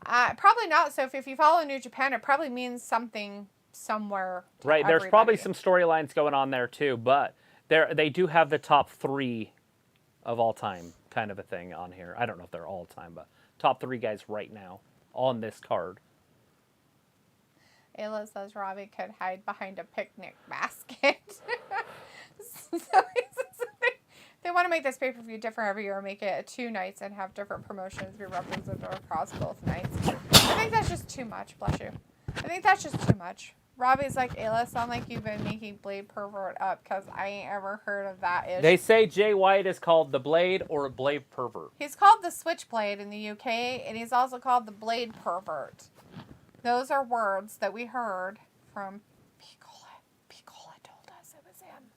Probably not. So if you follow New Japan, it probably means something somewhere. Right. There's probably some storylines going on there too, but they do have the top 3 of all time kind of a thing on here. I don't know if they're all time, but top 3 guys right now on this card. Ayla says Robbie could hide behind a picnic basket. So they want to make this pay-per-view different every year, make it 2 nights and have different promotions be represented across both nights. I think that's just too much. Bless you. I think that's just too much. Robbie's like, Ayla, sound like you've been making Blade Pervert up because I ain't ever heard of that issue. They say Jay White is called the Blade or a Blade Pervert. He's called the Switchblade in the UK, and he's also called the Blade Pervert. Those are words that we heard from Piccola. Piccola told us it was him.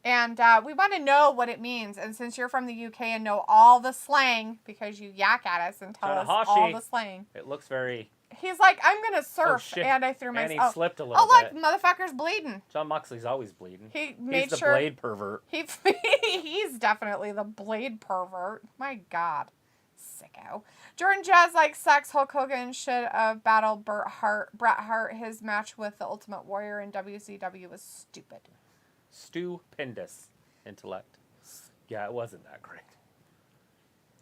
And we want to know what it means. And since you're from the UK and know all the slang, because you yak at us and tell us all the slang. It looks very... He's like, I'm going to surf, and I threw myself. And he slipped a little bit. Oh, look, motherfucker's bleeding. John Moxley's always bleeding. He made He's the sure. Blade Pervert. He's definitely the Blade Pervert. My God. Sicko. Jordan Jazz sucks. Hulk Hogan should have battled Bret Hart. His match with the Ultimate Warrior in WCW was stupid. Stupendous intellect. Yeah, it wasn't that great.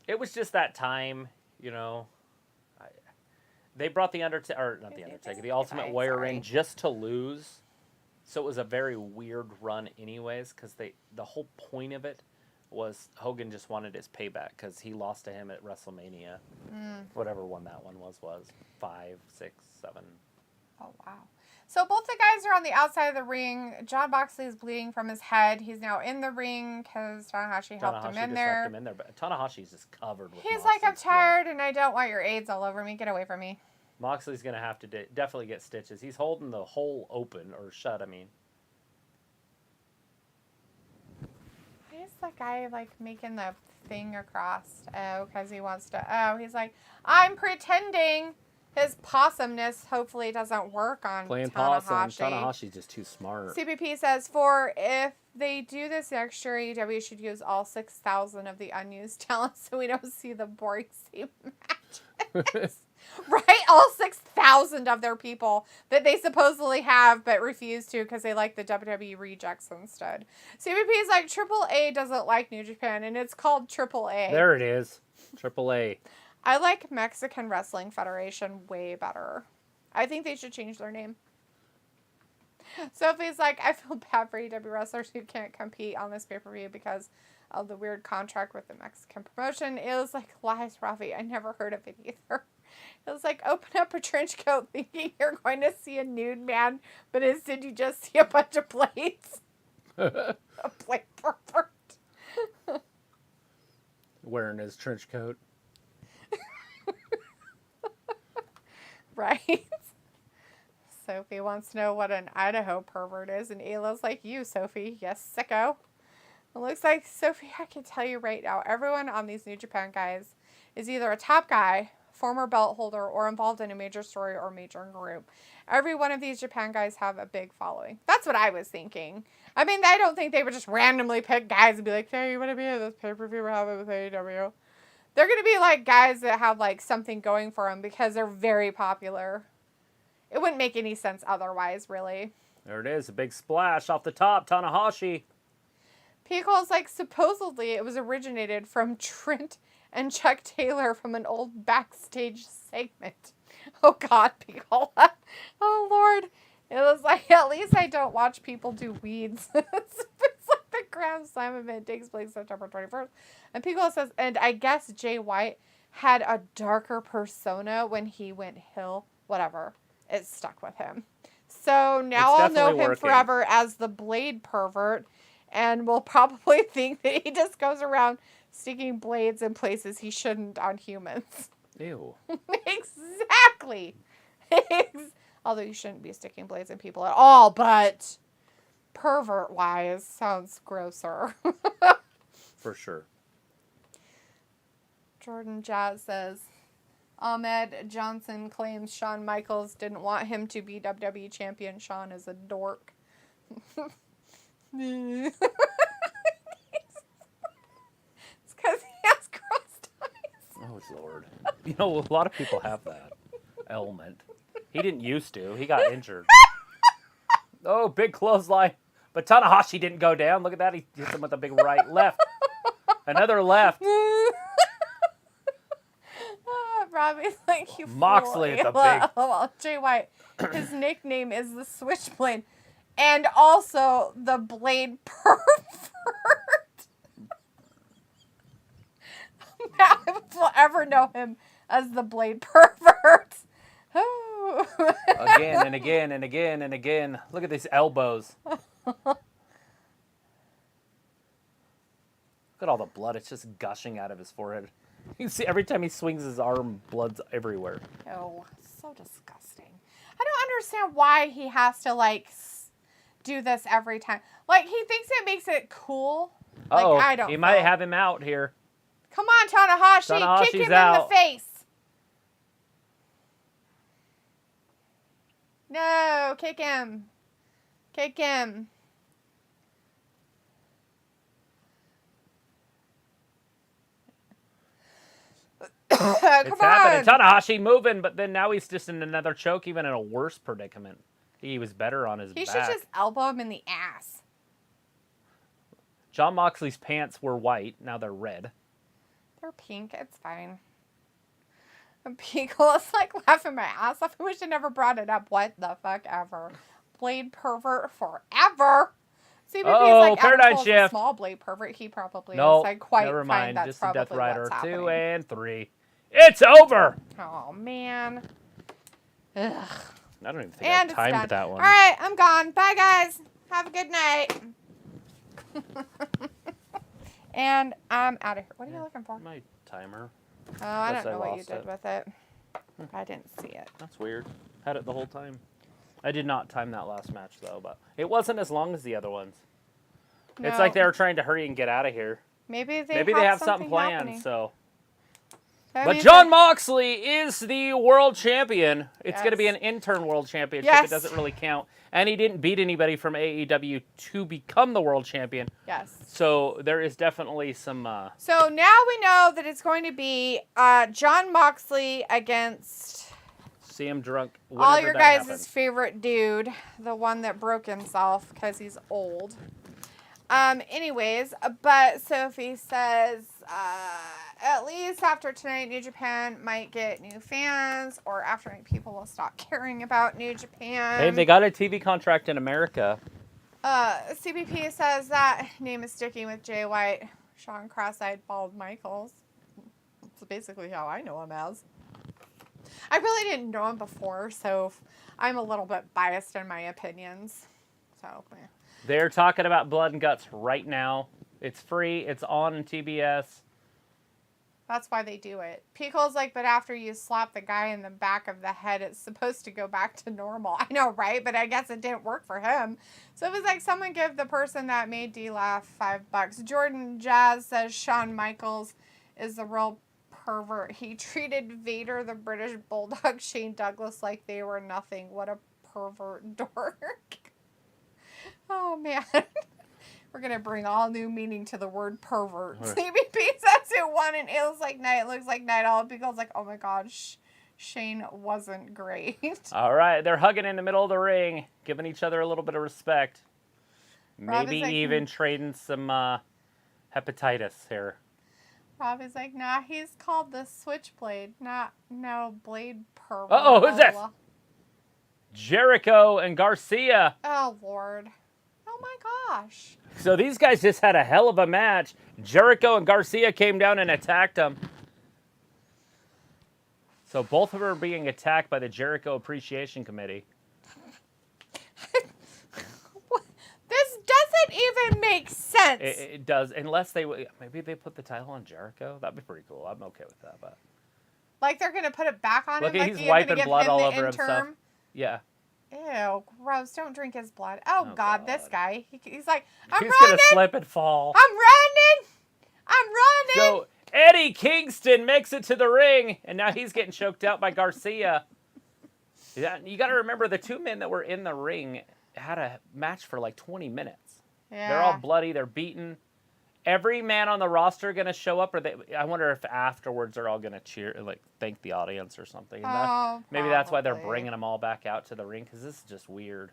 It was just that time, you know. They brought the Ultimate Warrior in just to lose. So it was a very weird run anyways, because the whole point of it was Hogan just wanted his payback because he lost to him at WrestleMania. Whatever one that one was 5, 6, 7. Oh, wow. So both the guys are on the outside of the ring. John Moxley is bleeding from his head. He's now in the ring because Tanahashi helped him in there. Helped him in there, but Tanahashi's just covered with He's Moxley's like, I'm tired and I don't want your AIDS all over me. Get away from me. Moxley's going to have to definitely get stitches. He's holding the hole open, or shut, I mean. Why is that guy, making the thing across? Oh, because he wants to... Oh, he's like, I'm pretending. His possumness hopefully doesn't work on Playing Tanahashi. possum. Tanahashi's just too smart. CBP says, if they do this next year, AEW should use all 6,000 of the unused talent so we don't see the boring same matches. Right? All 6,000 of their people that they supposedly have but refuse to because they like the WWE rejects instead. CBP is like, AAA doesn't like New Japan, and it's called AAA. There it is. AAA. I like Mexican Wrestling Federation way better. I think they should change their name. Sophie's like, I feel bad for AEW wrestlers who can't compete on this pay-per-view because of the weird contract with the Mexican promotion. It was like, lies, Ravi. I never heard of it either. It was like, open up a trench coat thinking you're going to see a nude man, but instead you just see a bunch of blades. A blade pervert. Wearing his trench coat. Right? Sophie wants to know what an Idaho pervert is, and Ayla's like, you, Sophie. Yes, sicko. It looks like, Sophie, I can tell you right now, everyone on these New Japan guys is either a top guy, former belt holder, or involved in a major story or major group. Every one of these Japan guys have a big following. That's what I was thinking. I mean, I don't think they would just randomly pick guys and be like, hey, you want to be at this pay-per-view we're having with AEW? They're going to be like guys that have like something going for them because they're very popular. It wouldn't make any sense otherwise, really. There it is, a big splash off the top, Tanahashi. Pico's like, supposedly it was originated from Trent and Chuck Taylor from an old backstage segment. Oh, God, Pico. Oh, Lord. It was like, at least I don't watch people do weeds. It's like the Grand Slam event takes place September 21st. And Pico says, and I guess Jay White had a darker persona when he went heel. Whatever. It stuck with him. So now I'll know him forever as the Blade pervert. And we'll probably think that he just goes around sticking blades in places he shouldn't on humans. Ew. Exactly. Although you shouldn't be sticking blades in people at all, but pervert-wise sounds grosser. For sure. Jordan Jazz says, Ahmed Johnson claims Shawn Michaels didn't want him to be WWE champion. Shawn is a dork. It's because he has crossed eyes. Oh, Lord. You know, a lot of people have that ailment. He didn't used to. He got injured. Oh, big clothesline. But Tanahashi didn't go down. Look at that. He hits him with a big right. Left. Another left. Robbie's like, you Moxley fool. at the big... Well, Jay White, his nickname is the Switchblade. And also the Blade Pervert. Now I will ever know him as the Blade Pervert. Again and again and again and again. Look at these elbows. Look at all the blood. It's just gushing out of his forehead. You can see every time he swings his arm, blood's everywhere. Oh, so disgusting. I don't understand why he has to, like, do this every time. Like, he thinks it makes it cool. Like, I don't know. He might have him out here. Come on, Tanahashi. Tanahashi's Kick him out. in the face. No, kick him. Kick him. It's happening. Tanahashi moving, but then now he's just in another choke, even in a worse predicament. He was better on his back. He should just elbow him in the ass. Jon Moxley's pants were white. Now they're red. They're pink. It's fine. And Pico is like laughing my ass off. I wish I never brought it up. What the fuck ever. Blade pervert forever. CBP is like paradigm shift. Small blade pervert. He probably is. No, I quite never mind. That's Just a probably Death Rider. what's happening. 2 and 3. It's over. Oh man. Ugh. I don't even think I timed that one. All right, I'm gone. Bye guys. Have a good night. And I'm out of here. What are you looking for? My timer. Oh, I Guess don't know I what you lost did it. with it. I didn't see it. That's weird. Had it the whole time. I did not time that last match, though, but it wasn't as long as the other ones. No. It's like they were trying to hurry and get out of here. Maybe they have something planned, happening. so... That But means Jon Moxley is the world champion. It's going to be Yes. an intern world championship. Yes. It doesn't really count. And he didn't beat anybody from AEW to become the world champion. Yes. So there is definitely some... So now we know that it's going to be Jon Moxley against see him drunk. all your that guys' happens. favorite dude, the one that broke himself because he's old. Anyways, but Sophie says, at least after tonight, New Japan might get new fans, or after tonight, people will stop caring about New Japan. Hey, they got a TV contract in America. CBP says that name is sticking with Jay White. Shawn Cross-Eyed Bald Michaels. That's basically how I know him as. I really didn't know him before, so I'm a little bit biased in my opinions. So, yeah. They're talking about Blood and Guts right now. It's free. It's on TBS. That's why they do it. Pico's like, but after you slap the guy in the back of the head, it's supposed to go back to normal. I know, right? But I guess it didn't work for him. So it was like, someone give the person that made D laugh $5. Jordan Jazz says Shawn Michaels is the real pervert. He treated Vader, the British Bulldog, Shane Douglas like they were nothing. What a pervert dork. Oh, man. We're going to bring all new meaning to the word pervert. CBP says it won and it looks like night. It looks like night. All people's like, oh my gosh, Shane wasn't great. All right. They're hugging in the middle of the ring, giving each other a little bit of respect. Maybe like, even trading some hepatitis here. Rob is like, nah, he's called the Switchblade, not no Blade pervert. Uh-oh, who's this? Jericho and Garcia. Oh, Lord. Oh my gosh. So these guys just had a hell of a match. Jericho and Garcia came down and attacked them. So both of them are being attacked by the Jericho Appreciation Committee. This doesn't even make sense. It does, unless maybe they put the title on Jericho. That'd be pretty cool. I'm okay with that. But like they're gonna put it back on him. Like he's wiping blood all over himself. Yeah. Ew, gross. Don't drink his blood. Oh, God, this guy. He's like, I'm he's running. He's going to slip and fall. I'm running. So Eddie Kingston makes it to the ring, and now he's getting choked out by Garcia. You got to remember, the two men that were in the ring had a match for like 20 minutes. Yeah. They're all bloody. They're beaten. Every man on the roster going to show up, or I wonder if afterwards they're all going to cheer, like thank the audience or something. And maybe that's why they're bringing them all back out to the ring, because this is just weird.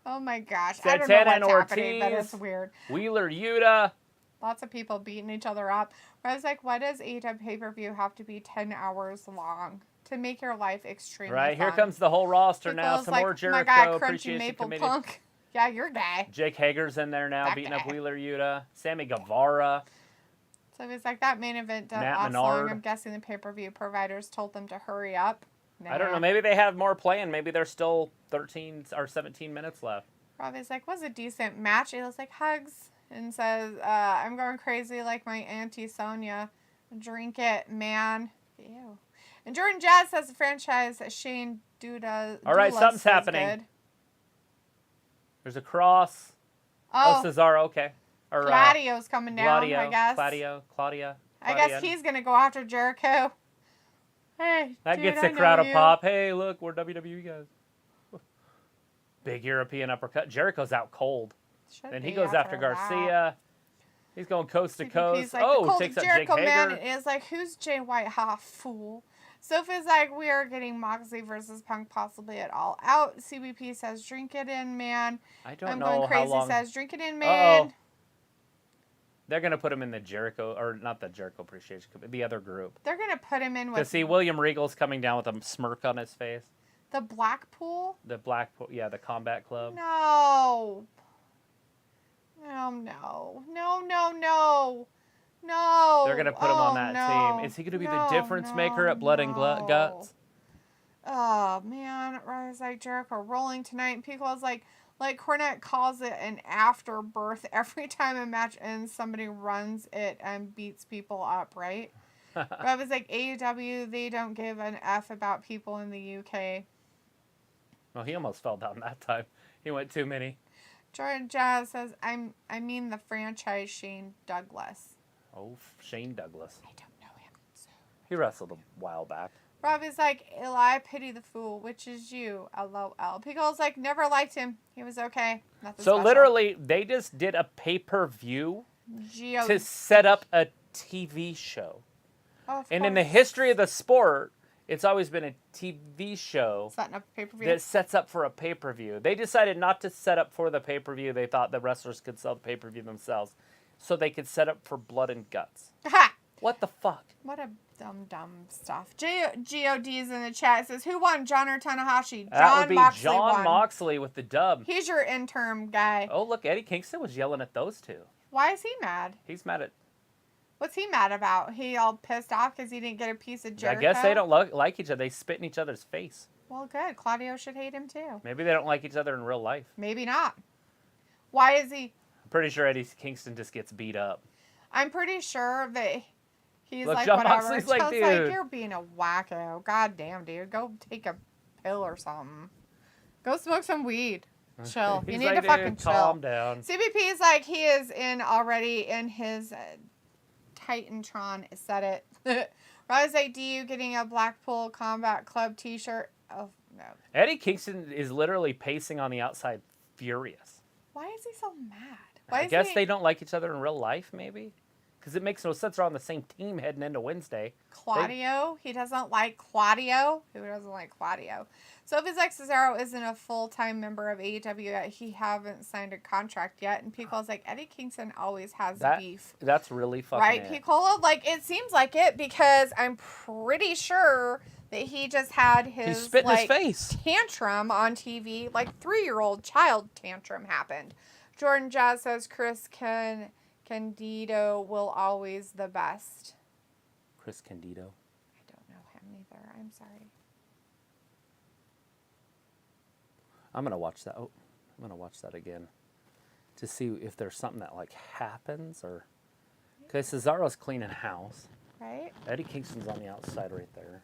Oh my gosh, I don't know what's happening, but it's weird. Wheeler Yuta. Lots of people beating each other up. I was like, why does AEW pay-per-view have to be 10 hours long to make your life extremely fun? Here comes the whole roster now. Some more Jericho my guy, Appreciation Maple Committee. Punk. Yeah, your guy. Jake Hager's in there now, beating up Wheeler Yuta. Sammy Guevara. So it was like that main event didn't last long. I'm guessing the pay-per-view providers told them to hurry up. Nah. I don't know. Maybe they have more playing. Maybe there's still 13 or 17 minutes left. Robbie's like, was a decent match. It was like hugs and says, I'm going crazy like my Auntie Sonia. Drink it, man. Ew. And Jordan Jazz says the franchise Shane Duda. All right, something's happening. Good. There's a cross. Oh, Cesaro, okay. Or, Claudio's coming down, I guess. Claudia. I guess he's going to go after Jericho. Hey, that gets the crowd a pop. Hey, look, we're WWE guys. Big European uppercut. Jericho's out cold. Then he goes after Garcia. He's going coast to coast. Like, takes out Jericho Jake man Hager. is like, who's Jay White? Ha, fool. Sophie's like, we are getting Moxley versus Punk possibly at All Out. CBP says, drink it in, man. I don't I'm know going crazy how long. Says, drink it in, man. They're going to put him in the Jericho, or not the Jericho Appreciation Committee, the other group. They're going to put him in with... To see William Regal's coming down with a smirk on his face. The Blackpool? The Blackpool, yeah, the Combat Club. No. No. They're going to put him on that team. Is he going to be the difference maker at Blood and Guts? Oh, man. It's like Jericho rolling tonight. And Pico's like Cornette calls it an afterbirth. Every time a match ends, somebody runs it and beats people up, right? But I was like, AEW, they don't give an F about people in the UK. Well, he almost fell down that time. He went too many. Jordan Jazz says, I mean the franchise Shane Douglas. Oh, Shane Douglas. I don't know him. So. He wrestled a while back. Robbie's like, I pity the fool, which is you, LOL. Pico's like, never liked him. He was okay. Nothing so special. literally, they just did a pay-per-view to set up a TV show. Oh, and in the history of the sport, it's always been a TV show setting up a pay-per-view. That sets up for a pay-per-view. They decided not to set up for the pay-per-view. They thought the wrestlers could sell the pay-per-view themselves, so they could set up for Blood and Guts. Ha! What the fuck? What a dumb stuff. GOD's in the chat. It says, who won, John or Tanahashi? That would be Moxley John won. Moxley with the dub. He's your interim guy. Oh, look, Eddie Kingston was yelling at those two. Why is he mad? He's mad at... What's he mad about? He all pissed off because he didn't get a piece of Jericho? I guess they don't like each other. They spit in each other's face. Well, good. Claudio should hate him too. Maybe they don't like each other in real life. Maybe not. Why is he... I'm pretty sure Eddie Kingston just gets beat up. I'm pretty sure that he's Look, like, John whatever. Moxley's It's like, just dude. you're being a wacko. God damn, dude. Go take a pill or something. Go smoke some weed. Chill. You He's need like, to fucking dude, chill. calm down. CBP is like, he is already in his Titantron. Said it. Rosa's like, do you getting a Blackpool Combat Club t-shirt? Oh, no. Eddie Kingston is literally pacing on the outside, furious. Why is he so mad? I guess they don't like each other in real life, maybe? Because it makes no sense. They're on the same team heading into Wednesday. Claudio? He doesn't like Claudio? Who doesn't like Claudio? So if Zack Sabre isn't a full-time member of AEW yet, he haven't signed a contract yet. And Piccolo's like, Eddie Kingston always has beef. That's really fucking right, it. Piccolo? Like, it seems like it because I'm pretty sure that he just had his, He spit in his face. tantrum on TV. Like, 3-year-old child tantrum happened. Jordan Jazz says Chris Candido will always the best. Chris Candido. I don't know him either. I'm sorry. I'm going to watch that. Oh, I'm going to watch that again to see if there's something that, like, happens or... Because Cesaro's cleaning house. Right? Eddie Kingston's on the outside right there.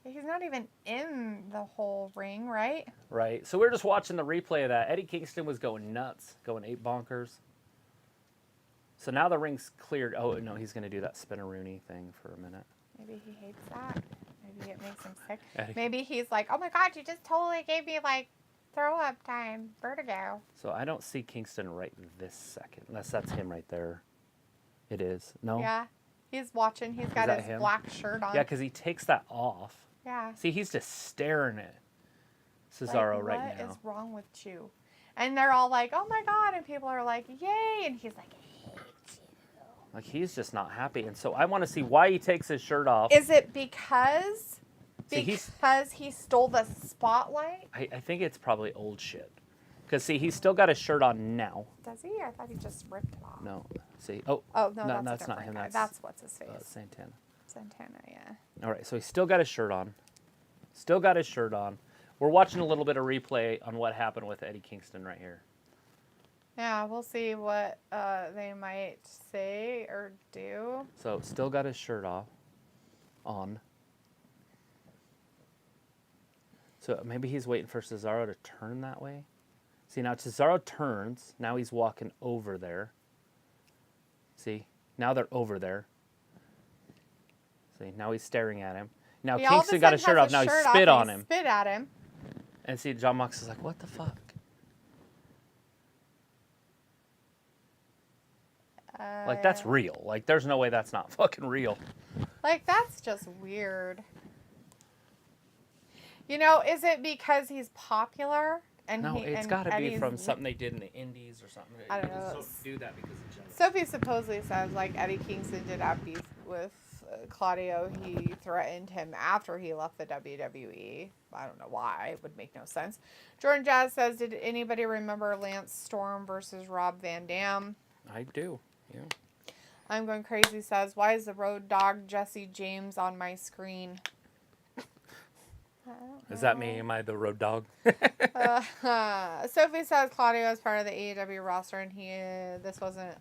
He's not even in the whole ring, right? Right. So we're just watching the replay of that. Eddie Kingston was going nuts, going 8 bonkers. So now the ring's cleared. Oh, no, he's going to do that spinneroonie thing for a minute. Maybe he hates that. Maybe it makes him sick. Eddie. Maybe he's like, oh my God, you just totally gave me like throw up time, vertigo. So I don't see Kingston right this second, unless that's him right there. It is. No? Yeah. He's watching. He's got that his him? black shirt on. Yeah, because he takes that off. Yeah. See, he's just staring at Cesaro like, right now. What is wrong with you? And they're all like, oh my God. And people are like, yay. And he's like, I hate you. Like, he's just not happy. And so I want to see why he takes his shirt off. Is it because See, he stole the spotlight? I think it's probably old shit. Because, see, he's still got his shirt on now. Does he? I thought he just ripped it off. No. See? Oh, Oh, no, no, that's that's not a different him. guy. That's That's what's his face. Santana. Santana, yeah. All right, so he's still got his shirt on. Still got his shirt on. We're watching a little bit of replay on what happened with Eddie Kingston right here. Yeah, we'll see what they might say or do. So still got his shirt off, on. So maybe he's waiting for Cesaro to turn that way. See, now Cesaro turns. Now he's walking over there. See, now they're over there. See, now he's staring at him. Now He all of a Kingston got his sudden shirt off. has Now he shirt spit off on and him. Spit at him. And see, John Mox is like, what the fuck? Like, that's real. Like, there's no way that's not fucking real. Like, that's just weird. You know, is it because he's popular? And No, it's got to be Eddie's- from something they did in the Indies or something. I don't You know. just don't do that because of jealousy. Sophie supposedly says, like, Eddie Kingston did have beef with Claudio. He threatened him after he left the WWE. I don't know why. It would make no sense. Jordan Jazz says, did anybody remember Lance Storm versus Rob Van Dam? I do, yeah. I'm Going Crazy says, why is the road dog Jesse James on my screen? Is that me? Am I the road dog? Sophie says Claudio is part of the AEW roster, and this wasn't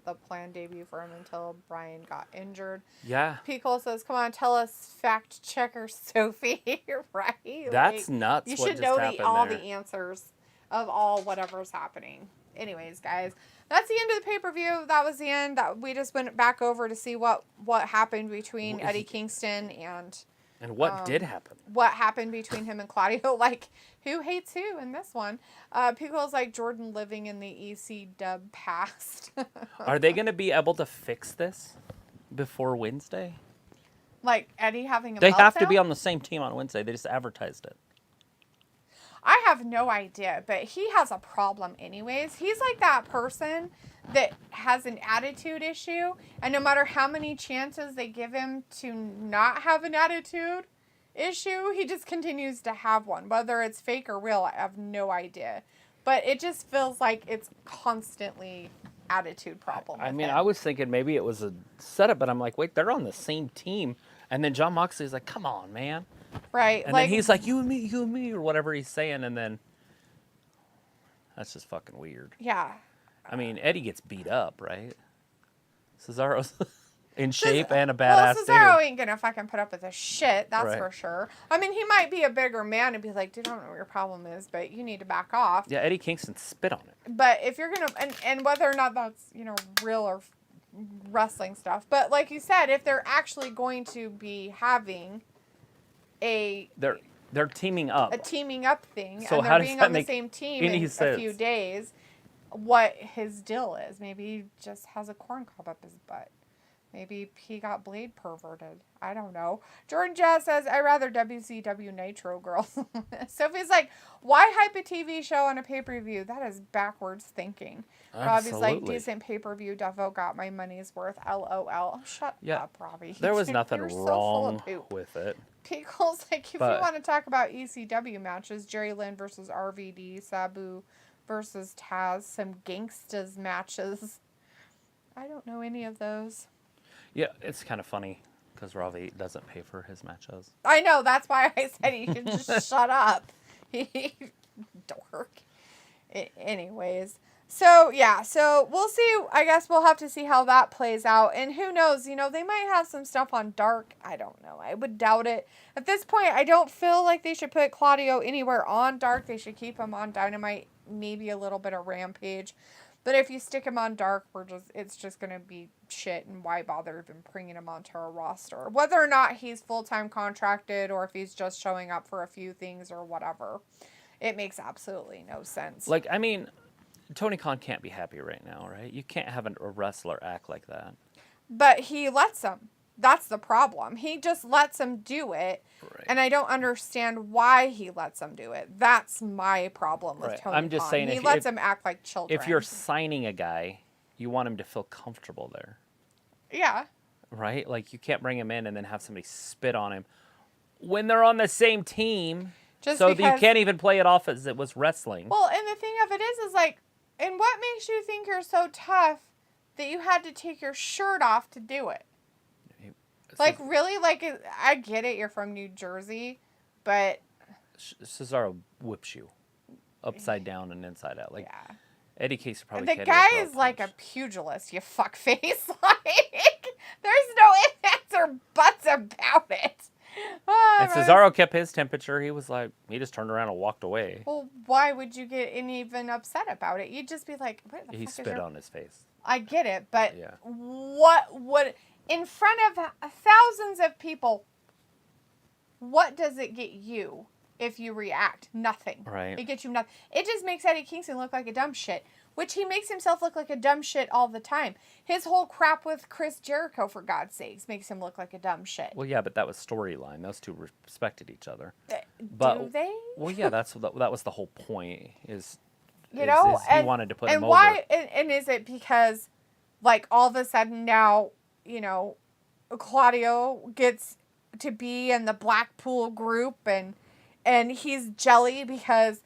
the planned debut for him until Brian got injured. Yeah. P. Cole says, come on, tell us, fact checker Sophie, right? That's Like, nuts. You what should just know happened all there. the answers of all whatever's happening. Anyways, guys, that's the end of the pay-per-view. That was the end. We just went back over to see what happened between Eddie Kingston and what did happen? what happened between him and Claudio. Like, who hates who in this one? People's like Jordan living in the EC dub past. Are they going to be able to fix this before Wednesday? Like Eddie having a They have to meltdown? be on the same team on Wednesday. They just advertised it. I have no idea, but he has a problem anyways. He's like that person that has an attitude issue, and no matter how many chances they give him to not have an attitude issue, he just continues to have one. Whether it's fake or real, I have no idea. But it just feels like it's constantly attitude problem. I with mean, him. I was thinking maybe it was a setup, but I'm like, wait, they're on the same team. And then John Moxley's like, come on, man. Right. And then he's like, you and me, or whatever he's saying. And then that's just fucking weird. yeah. I mean, Eddie gets beat up, right? Cesaro's in shape and a badass Cesaro dude. ain't gonna fucking put up with this shit, that's Right. for sure. I mean, he might be a bigger man and be like, dude, I don't know what your problem is, but you need to back off. Yeah, Eddie Kingston spit on it. But if you're gonna, and whether or not that's, real or wrestling stuff, but like you said, if they're actually going to be having They're teaming up. a teaming up thing, So and how they're does being that on the make same team any in a sense? few days, what his deal is. Maybe he just has a corn cob up his butt. Maybe he got blade perverted. I don't know. Jordan Jazz says, I rather WCW Nitro, girl. Sophie's like, why hype a TV show on a pay-per-view? That is backwards thinking. Robbie's like, Absolutely. decent pay-per-view. Devo got my money's worth. LOL. Oh, shut up, Robbie. There was nothing You're so full wrong of poop. with it. Pickles, like, if But- you want to talk about ECW matches, Jerry Lynn versus RVD, Sabu versus Taz, some Gangstas matches. I don't know any of those. Yeah, it's kind of funny because Ravi doesn't pay for his matches. I know, that's why I said he should just shut up. Dork. Anyways. So, yeah, so we'll see. I guess we'll have to see how that plays out. And who knows, they might have some stuff on Dark. I don't know. I would doubt it. At this point, I don't feel like they should put Claudio anywhere on Dark. They should keep him on Dynamite, maybe a little bit of Rampage. But if you stick him on Dark, it's just going to be shit, and why bother even bringing him onto a roster? Whether or not he's full-time contracted or if he's just showing up for a few things or whatever, it makes absolutely no sense. Like, I mean, Tony Khan can't be happy right now, right? You can't have a wrestler act like that. But he lets him. That's the problem. He just lets him do it, Right. and I don't understand why he lets him do it. That's my problem with Right. Tony I'm just Khan. saying He if- lets him act like children. If you're signing a guy, you want him to feel comfortable there, Yeah. right? Like, you can't bring him in and then have somebody spit on him when they're on the same team. Just so that you because- can't even play it off as it was wrestling. Well, and the thing of it is like, and what makes you think you're so tough that you had to take your shirt off to do it? Like, really? Like, I get it, you're from New Jersey, but... Cesaro whips you upside down and inside out. Like, yeah. Eddie Case probably The can't guy even throw is like a punch. pugilist, you fuckface. Like, there's no ifs, ands, or buts about it. Oh, And Cesaro kept his temperature. He was like, he just turned around and walked away. well, why would you get even upset about it? You'd just be like, what the He fuck is spit your... on his face. I get it, but Yeah. what would... In front of thousands of people, what does it get you if you react? Nothing. Right. It gets you nothing. It just makes Eddie Kingston look like a dumb shit, which he makes himself look like a dumb shit all the time. His whole crap with Chris Jericho, for God's sakes, makes him look like a dumb shit. Well, yeah, but that was storyline. Those two respected each other. Do But they? well, yeah, that was the whole point. Is He he wanted to put him and over. why? And is it because, like, all of a sudden now, Claudio gets to be in the Blackpool group, and he's jelly because,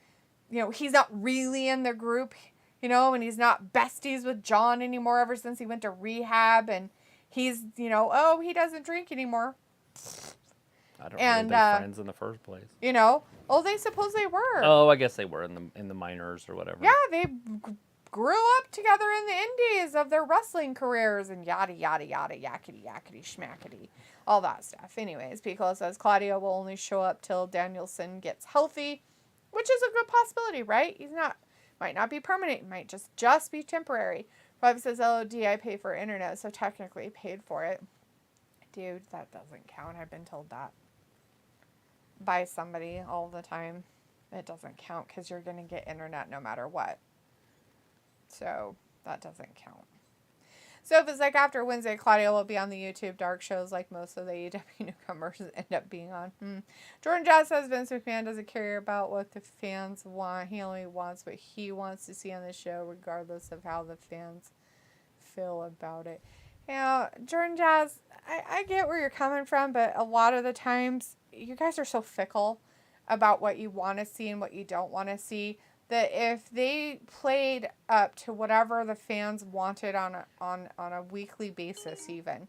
he's not really in the group, and he's not besties with John anymore ever since he went to rehab, and he's, he doesn't drink anymore. I don't and, know. They're friends in the first place. Oh, they suppose they were. Oh, I guess they were in the minors or whatever. Yeah, they grew up together in the indies of their wrestling careers and yada, yada, yada, yakety, yakety, schmackety, all that stuff. Anyways, Piccolo says Claudio will only show up till Danielson gets healthy, which is a good possibility, right? Might not be permanent. It might just be temporary. Rob says, LOD, I pay for internet, so technically paid for it. Dude, that doesn't count. I've been told that by somebody all the time. It doesn't count because you're going to get internet no matter what. So that doesn't count. So if it's like after Wednesday, Claudio will be on the YouTube dark shows like most of the AEW newcomers end up being on. Jordan Jazz says Vince McMahon doesn't care about what the fans want. He only wants what he wants to see on the show, regardless of how the fans feel about it. Jordan Jazz, I get where you're coming from, but a lot of the times, you guys are so fickle about what you want to see and what you don't want to see that if they played up to whatever the fans wanted on a weekly basis even,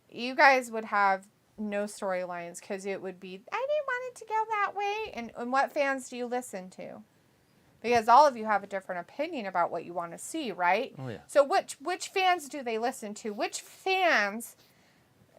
you guys would have no storylines because it would be, I didn't want it to go that way. And what fans do you listen to? Because all of you have a different opinion about what you want to see, right? Oh, yeah. So which fans do they listen to? Which fans,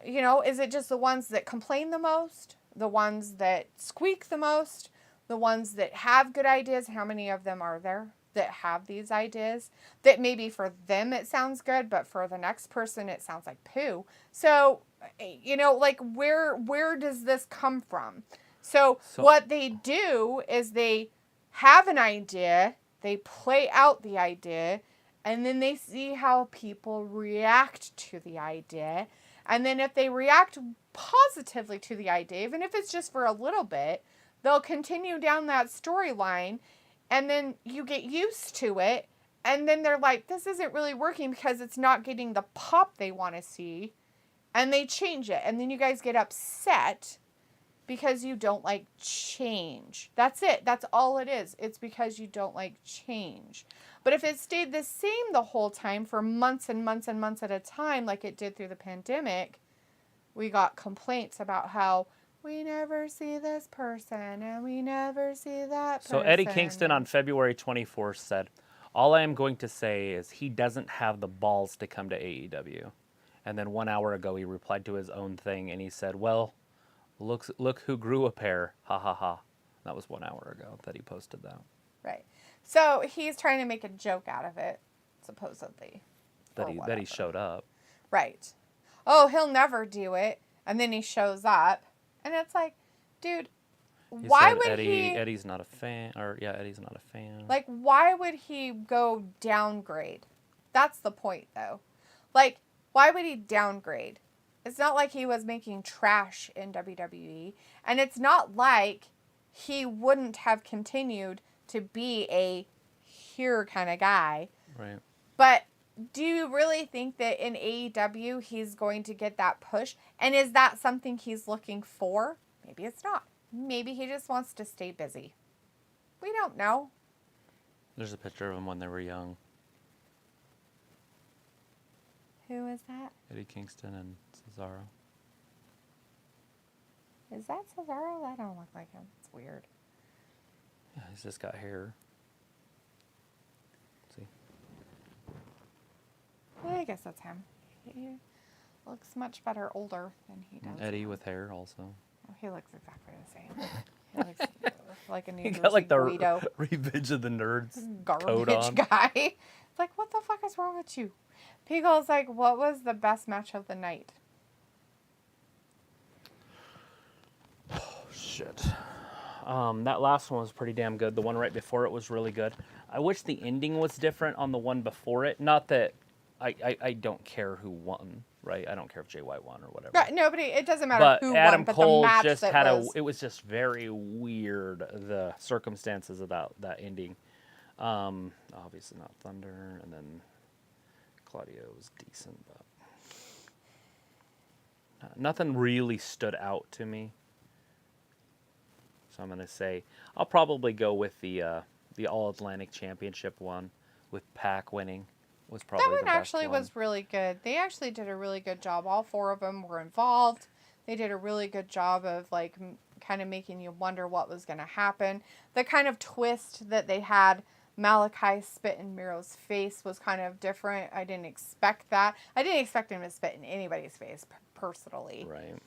is it just the ones that complain the most? The ones that squeak the most? The ones that have good ideas? How many of them are there that have these ideas? That maybe for them it sounds good, but for the next person it sounds like poo. So, where does this come from? So what they do is they have an idea, they play out the idea, and then they see how people react to the idea. And then if they react positively to the idea, even if it's just for a little bit, they'll continue down that storyline, and then you get used to it, and then they're like, this isn't really working because it's not getting the pop they want to see, and they change it. And then you guys get upset because you don't like change. That's it. That's all it is. It's because you don't like change. But if it stayed the same the whole time for months and months and months at a time, like it did through the pandemic, we got complaints about how we never see this person and we never see that person. So Eddie Kingston on February 24th said, all I am going to say is he doesn't have the balls to come to AEW. And then 1 hour ago he replied to his own thing and he said, well, look who grew a pair. Ha ha ha. That was 1 hour ago that he posted that. Right. So he's trying to make a joke out of it, supposedly. That he showed up. Right. Oh, he'll never do it. And then he shows up. And it's like, dude, why would Eddie's not a fan. Eddie's not a fan. Like, why would he go downgrade? That's the point, though. Like, why would he downgrade? It's not like he was making trash in WWE. And it's not like he wouldn't have continued to be a here kind of guy. Right. But do you really think that in AEW he's going to get that push? And is that something he's looking for? Maybe it's not. Maybe he just wants to stay busy. We don't know. There's a picture of him when they were young. Who is that? Eddie Kingston and Cesaro. Is that Cesaro? That don't look like him. It's weird. Yeah, he's just got hair. See? Well, I guess that's him. He looks much better older than he does. Eddie with hair also. Oh, he looks exactly the same. He looks like a New He Jersey got like the Guido. Revenge of the Nerds Garbage coat on. guy. It's like, what the fuck is wrong with you? Piagle's like, what was the best match of the night? Oh, shit. That last one was pretty damn good. The one right before it was really good. I wish the ending was different on the one before it. Not that I don't care who won, right? I don't care if Jay White won or whatever. Right, nobody. It doesn't matter who Adam won, but Cole the match just that had was... it was just very weird, the circumstances of that ending. Obviously not Thunder, and then Claudio was decent, but nothing really stood out to me. So I'm gonna say I'll probably go with the All Atlantic Championship one with Pac winning. Was probably that one the best actually was really good. They actually did a really good job. All four of them were involved. They did a really good job of like kind of making you wonder what was going to happen. The kind of twist that they had Malakai spit in Miro's face was kind of different. I didn't expect that. I didn't expect him to spit in anybody's face personally. Right.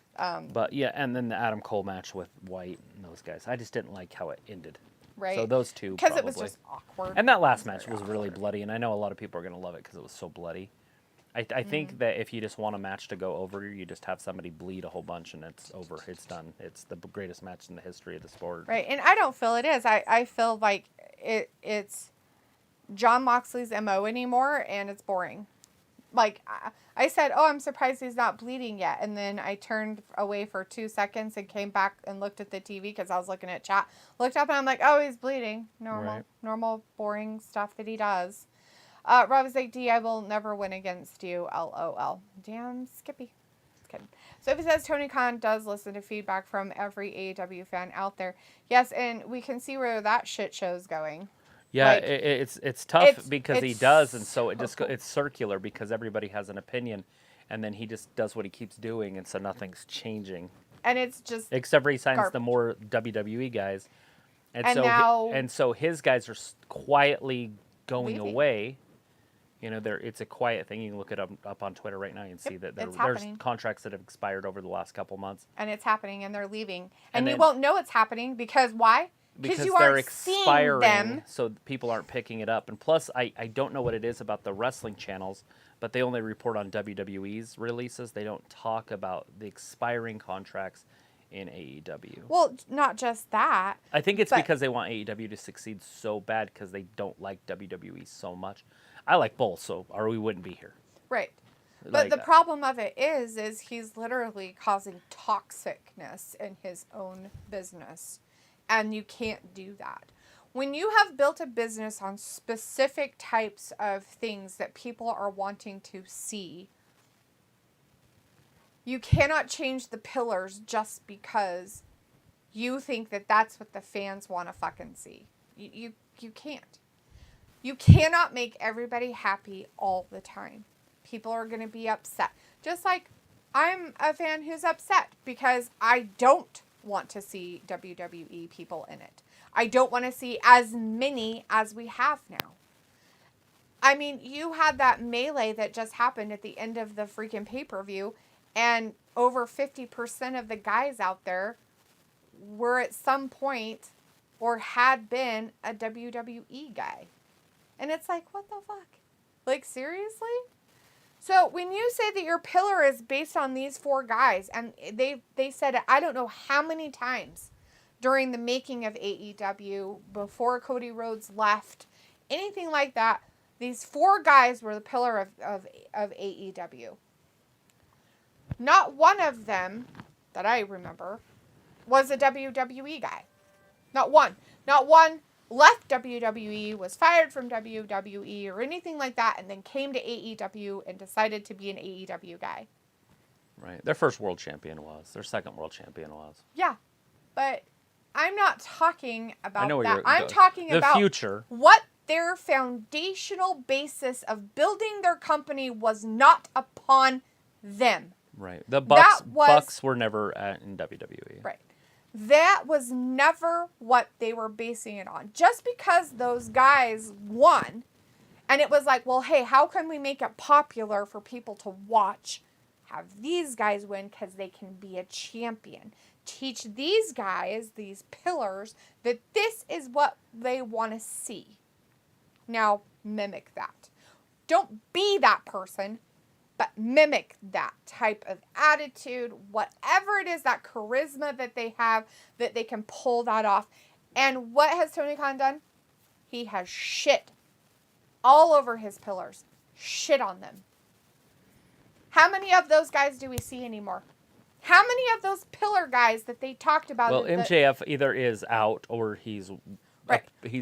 But yeah, and then the Adam Cole match with White and those guys. I just didn't like how it ended. Right. So those two because it was just awkward. And that last match was really bloody, and I know a lot of people are going to love it because it was so bloody. I think that if you just want a match to go over, you just have somebody bleed a whole bunch and it's over. It's done. It's the greatest match in the history of the sport. Right, and I don't feel it is. I feel like it's John Moxley's MO anymore, and it's boring. Like, I said, oh, I'm surprised he's not bleeding yet. And then I turned away for 2 seconds and came back and looked at the TV because I was looking at chat. Looked up and I'm like, oh, he's bleeding. Normal, boring stuff that he does. Rob is like, D, I will never win against you. LOL. Damn, Skippy. Just kidding. So if it says Tony Khan does listen to feedback from every AEW fan out there. Yes, and we can see where that shit show's going. Yeah, Like, it's tough because he it's does, and so it just so- it's circular because everybody has an opinion, and then he just does what he keeps doing, and so nothing's changing. And it's just Except for he signs the garbage. more WWE guys, and And so now- so his guys are quietly going Leaving. away. You know, it's a quiet thing. You can look it up on Twitter right now and see Yep, that it's there's happening. contracts that have expired over the last couple months. and it's happening, and they're leaving, And and you then- won't know it's happening because why? Because You they're aren't seeing expiring, them. so people aren't picking it up. And plus, I don't know what it is about the wrestling channels, but they only report on WWE's releases. They don't talk about the expiring contracts in AEW. Well, not just that. I think it's but- because they want AEW to succeed so bad because they don't like WWE so much. I like both, or we wouldn't be here. Right. But Like, the problem of it is he's literally causing toxicness in his own business. And you can't do that. When you have built a business on specific types of things that people are wanting to see, you cannot change the pillars just because you think that that's what the fans want to fucking see. You can't. You cannot make everybody happy all the time. People are going to be upset. Just like I'm a fan who's upset because I don't want to see WWE people in it. I don't want to see as many as we have now. I mean, you had that melee that just happened at the end of the freaking pay-per-view, and over 50% of the guys out there were at some point or had been a WWE guy. And it's like, what the fuck? Like, seriously? So when you say that your pillar is based on these 4 guys, and they said it, I don't know how many times during the making of AEW, before Cody Rhodes left, anything like that, these 4 guys were the pillar of AEW. Not one of them, that I remember, was a WWE guy. Not one. Not one left WWE, was fired from WWE or anything like that, and then came to AEW and decided to be an AEW guy. Right. Their first world champion was. Their second world champion was. Yeah. But I'm not talking about I know where that. you're I'm going. talking The about future. what their foundational basis of building their company was not upon them. Right. The Bucks were never in WWE. Right. That was never what they were basing it on. Just because those guys won, and it was like, well, hey, how can we make it popular for people to watch? Have these guys win because they can be a champion. Teach these guys, these pillars, that this is what they want to see. Now, mimic that. Don't be that person, but mimic that type of attitude, whatever it is, that charisma that they have, that they can pull that off. And what has Tony Khan done? He has shit all over his pillars. Shit on them. How many of those guys do we see anymore? How many of those pillar guys that they talked about? Well, MJF either is out or he's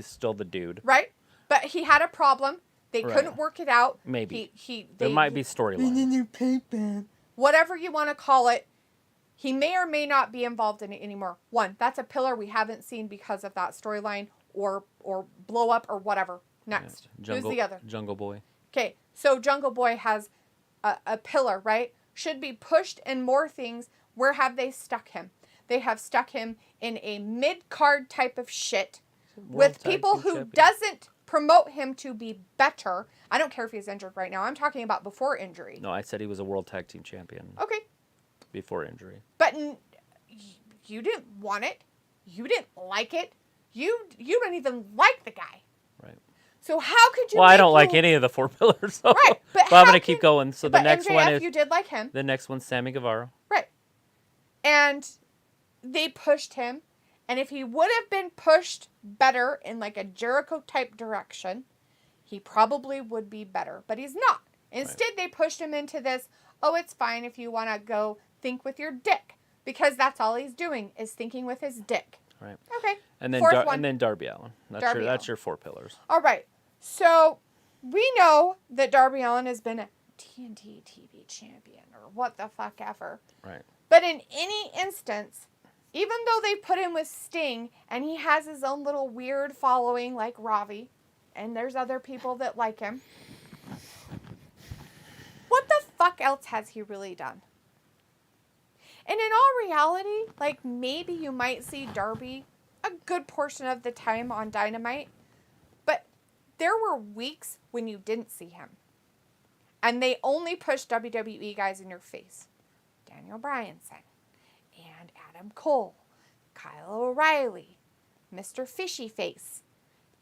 still the dude. Right? But he had a problem. They couldn't work it out. Maybe. There might be storyline. Whatever you want to call it, he may or may not be involved in it anymore. One, that's a pillar we haven't seen because of that storyline or blow up or whatever. Next. Who's the other? Jungle Boy. Okay, so Jungle Boy has a pillar, right? Should be pushed in more things. Where have they stuck him? They have stuck him in a mid-card type of shit with people who doesn't promote him to be better. I don't care if he's injured right now. I'm talking about before injury. No, I said he was a World Tag Team Champion. Okay. Before injury. But you didn't want it. You didn't like it. You don't even like the guy. Right. So how could you? Well, I don't like any of the 4 pillars. So. Right, but I'm going to keep going. So the next MJF, one is you did like him. The next one's Sammy Guevara. Right. And they pushed him. And if he would have been pushed better in like a Jericho type direction, he probably would be better. But he's not. Instead, they pushed him into this, oh, it's fine if you want to go think with your dick. Because that's all he's doing is thinking with his dick. Right. Okay. And then Darby Allin. That's your 4 pillars. All right. So we know that Darby Allin has been a TNT TV champion or what the fuck ever. Right. But in any instance, even though they put him with Sting and he has his own little weird following like Ravi, And there's other people that like him. What the fuck else has he really done? And in all reality, like, maybe you might see Darby a good portion of the time on Dynamite, but there were weeks when you didn't see him. And they only pushed WWE guys in your face. Daniel Bryanson and Adam Cole, Kyle O'Reilly, Mr. Fishy Face.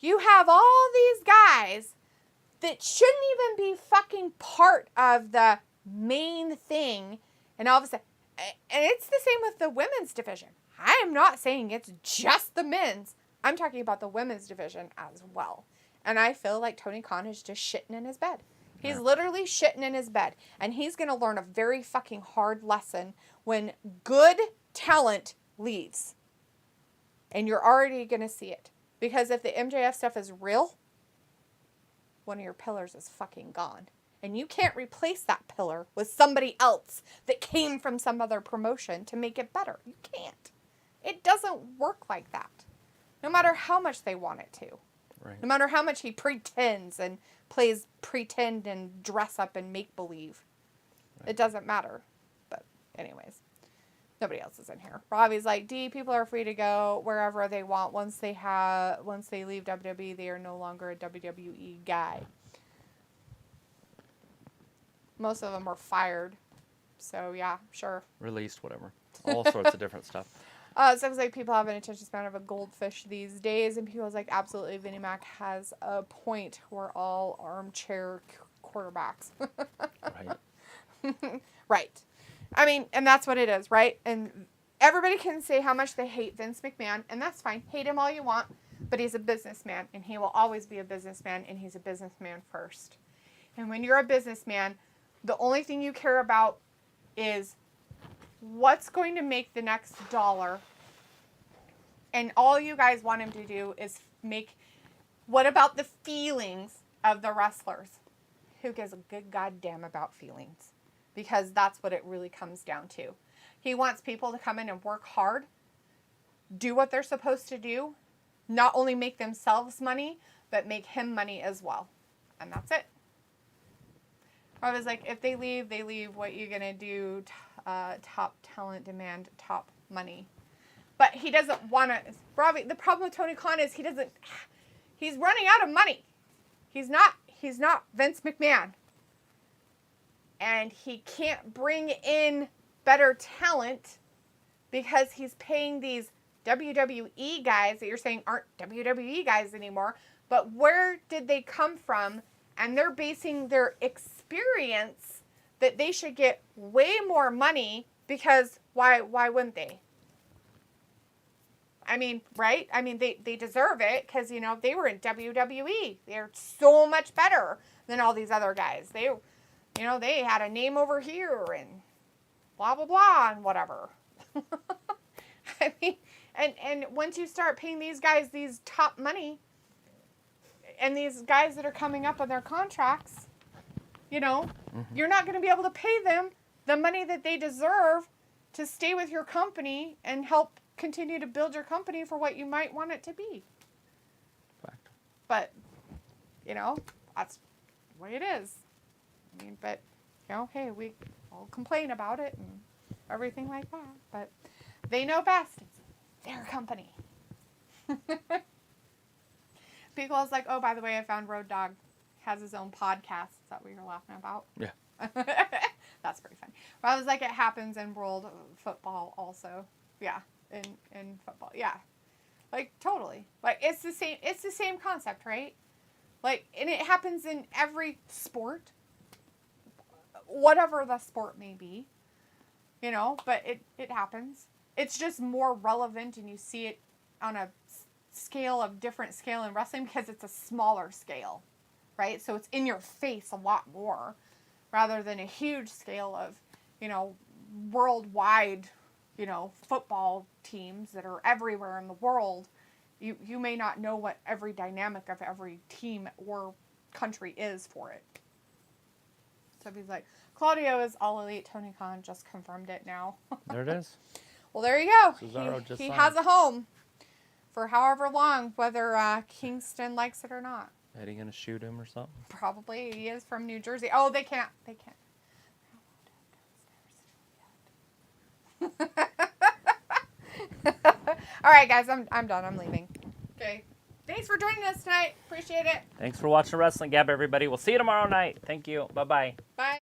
You have all these guys that shouldn't even be fucking part of the main thing, and all of a sudden, and it's the same with the women's division. I am not saying it's just the men's. I'm talking about the women's division as well. And I feel like Tony Khan is just shitting in his bed. He's literally shitting in his bed. And he's going to learn a very fucking hard lesson when good talent leaves. And you're already going to see it. Because if the MJF stuff is real, one of your pillars is fucking gone. And you can't replace that pillar with somebody else that came from some other promotion to make it better. You can't. It doesn't work like that. No matter how much they want it to. Right. No matter how much he pretends and plays pretend and dress up and make believe. Right. It doesn't matter. But anyways. Nobody else is in here. Robbie's like, D, people are free to go wherever they want. Once they leave WWE, they are no longer a WWE guy. Most of them were fired. So, yeah, sure. Released, whatever. All sorts of different stuff. So it was like people have an attention span of a goldfish these days. And people was like, absolutely, Vinnie Mac has a point. We're all armchair quarterbacks. Right. Right. I mean, and that's what it is, right? And everybody can say how much they hate Vince McMahon. And that's fine. Hate him all you want. But he's a businessman. And he will always be a businessman. And he's a businessman first. And when you're a businessman, the only thing you care about is what's going to make the next dollar. And all you guys want him to do is make, what about the feelings of the wrestlers? Who gives a good goddamn about feelings? Because that's what it really comes down to. He wants people to come in and work hard, do what they're supposed to do, not only make themselves money, but make him money as well. And that's it. I was like, if they leave, they leave. What you gonna do? Top talent demand top money. But he doesn't want to. Robbie, the problem with Tony Khan is he's running out of money. He's not Vince McMahon. And he can't bring in better talent because he's paying these WWE guys that you're saying aren't WWE guys anymore. But where did they come from? And they're basing their experience that they should get way more money because why wouldn't they? I mean, right? I mean, they deserve it because, you know, they were in WWE. They're so much better than all these other guys. They, you know, they had a name over here and blah, blah, blah and whatever. I mean, and once you start paying these guys these top money, and these guys that are coming up on their contracts, you know, you're not going to be able to pay them the money that they deserve to stay with your company and help continue to build your company for what you might want it to be. Fact. But, you know, that's the way it is. I mean, but, you know, hey, we all complain about it and everything like that. But they know best. It's their company. People was like, oh, by the way, I found Road Dogg has his own podcast. Is that what you're laughing about? Yeah. That's pretty funny. But I was like, it happens in world football also. Yeah. In football. Yeah. Like, totally. Like, it's the same concept, right? Like, and it happens in every sport. Whatever the sport may be. You know, but it happens. It's just more relevant and you see it on a different scale in wrestling because it's a smaller scale, right? So it's in your face a lot more rather than a huge scale of, you know, worldwide, you know, football teams that are everywhere in the world. You may not know what every dynamic of every team or country is for it. So he's like, Claudio is all elite. Tony Khan just confirmed it now. There it is. Well, there you go. Cesaro just he signed. has a home for however long, whether Kingston likes it or not. Eddie gonna shoot him or something? Probably he is from New Jersey. Oh, they can't. They can't. All right, guys, I'm done. I'm leaving. Okay. Thanks for joining us tonight. Appreciate it. Thanks for watching Wrestling Gab, everybody. We'll see you tomorrow night. Thank you. Bye-bye. Bye.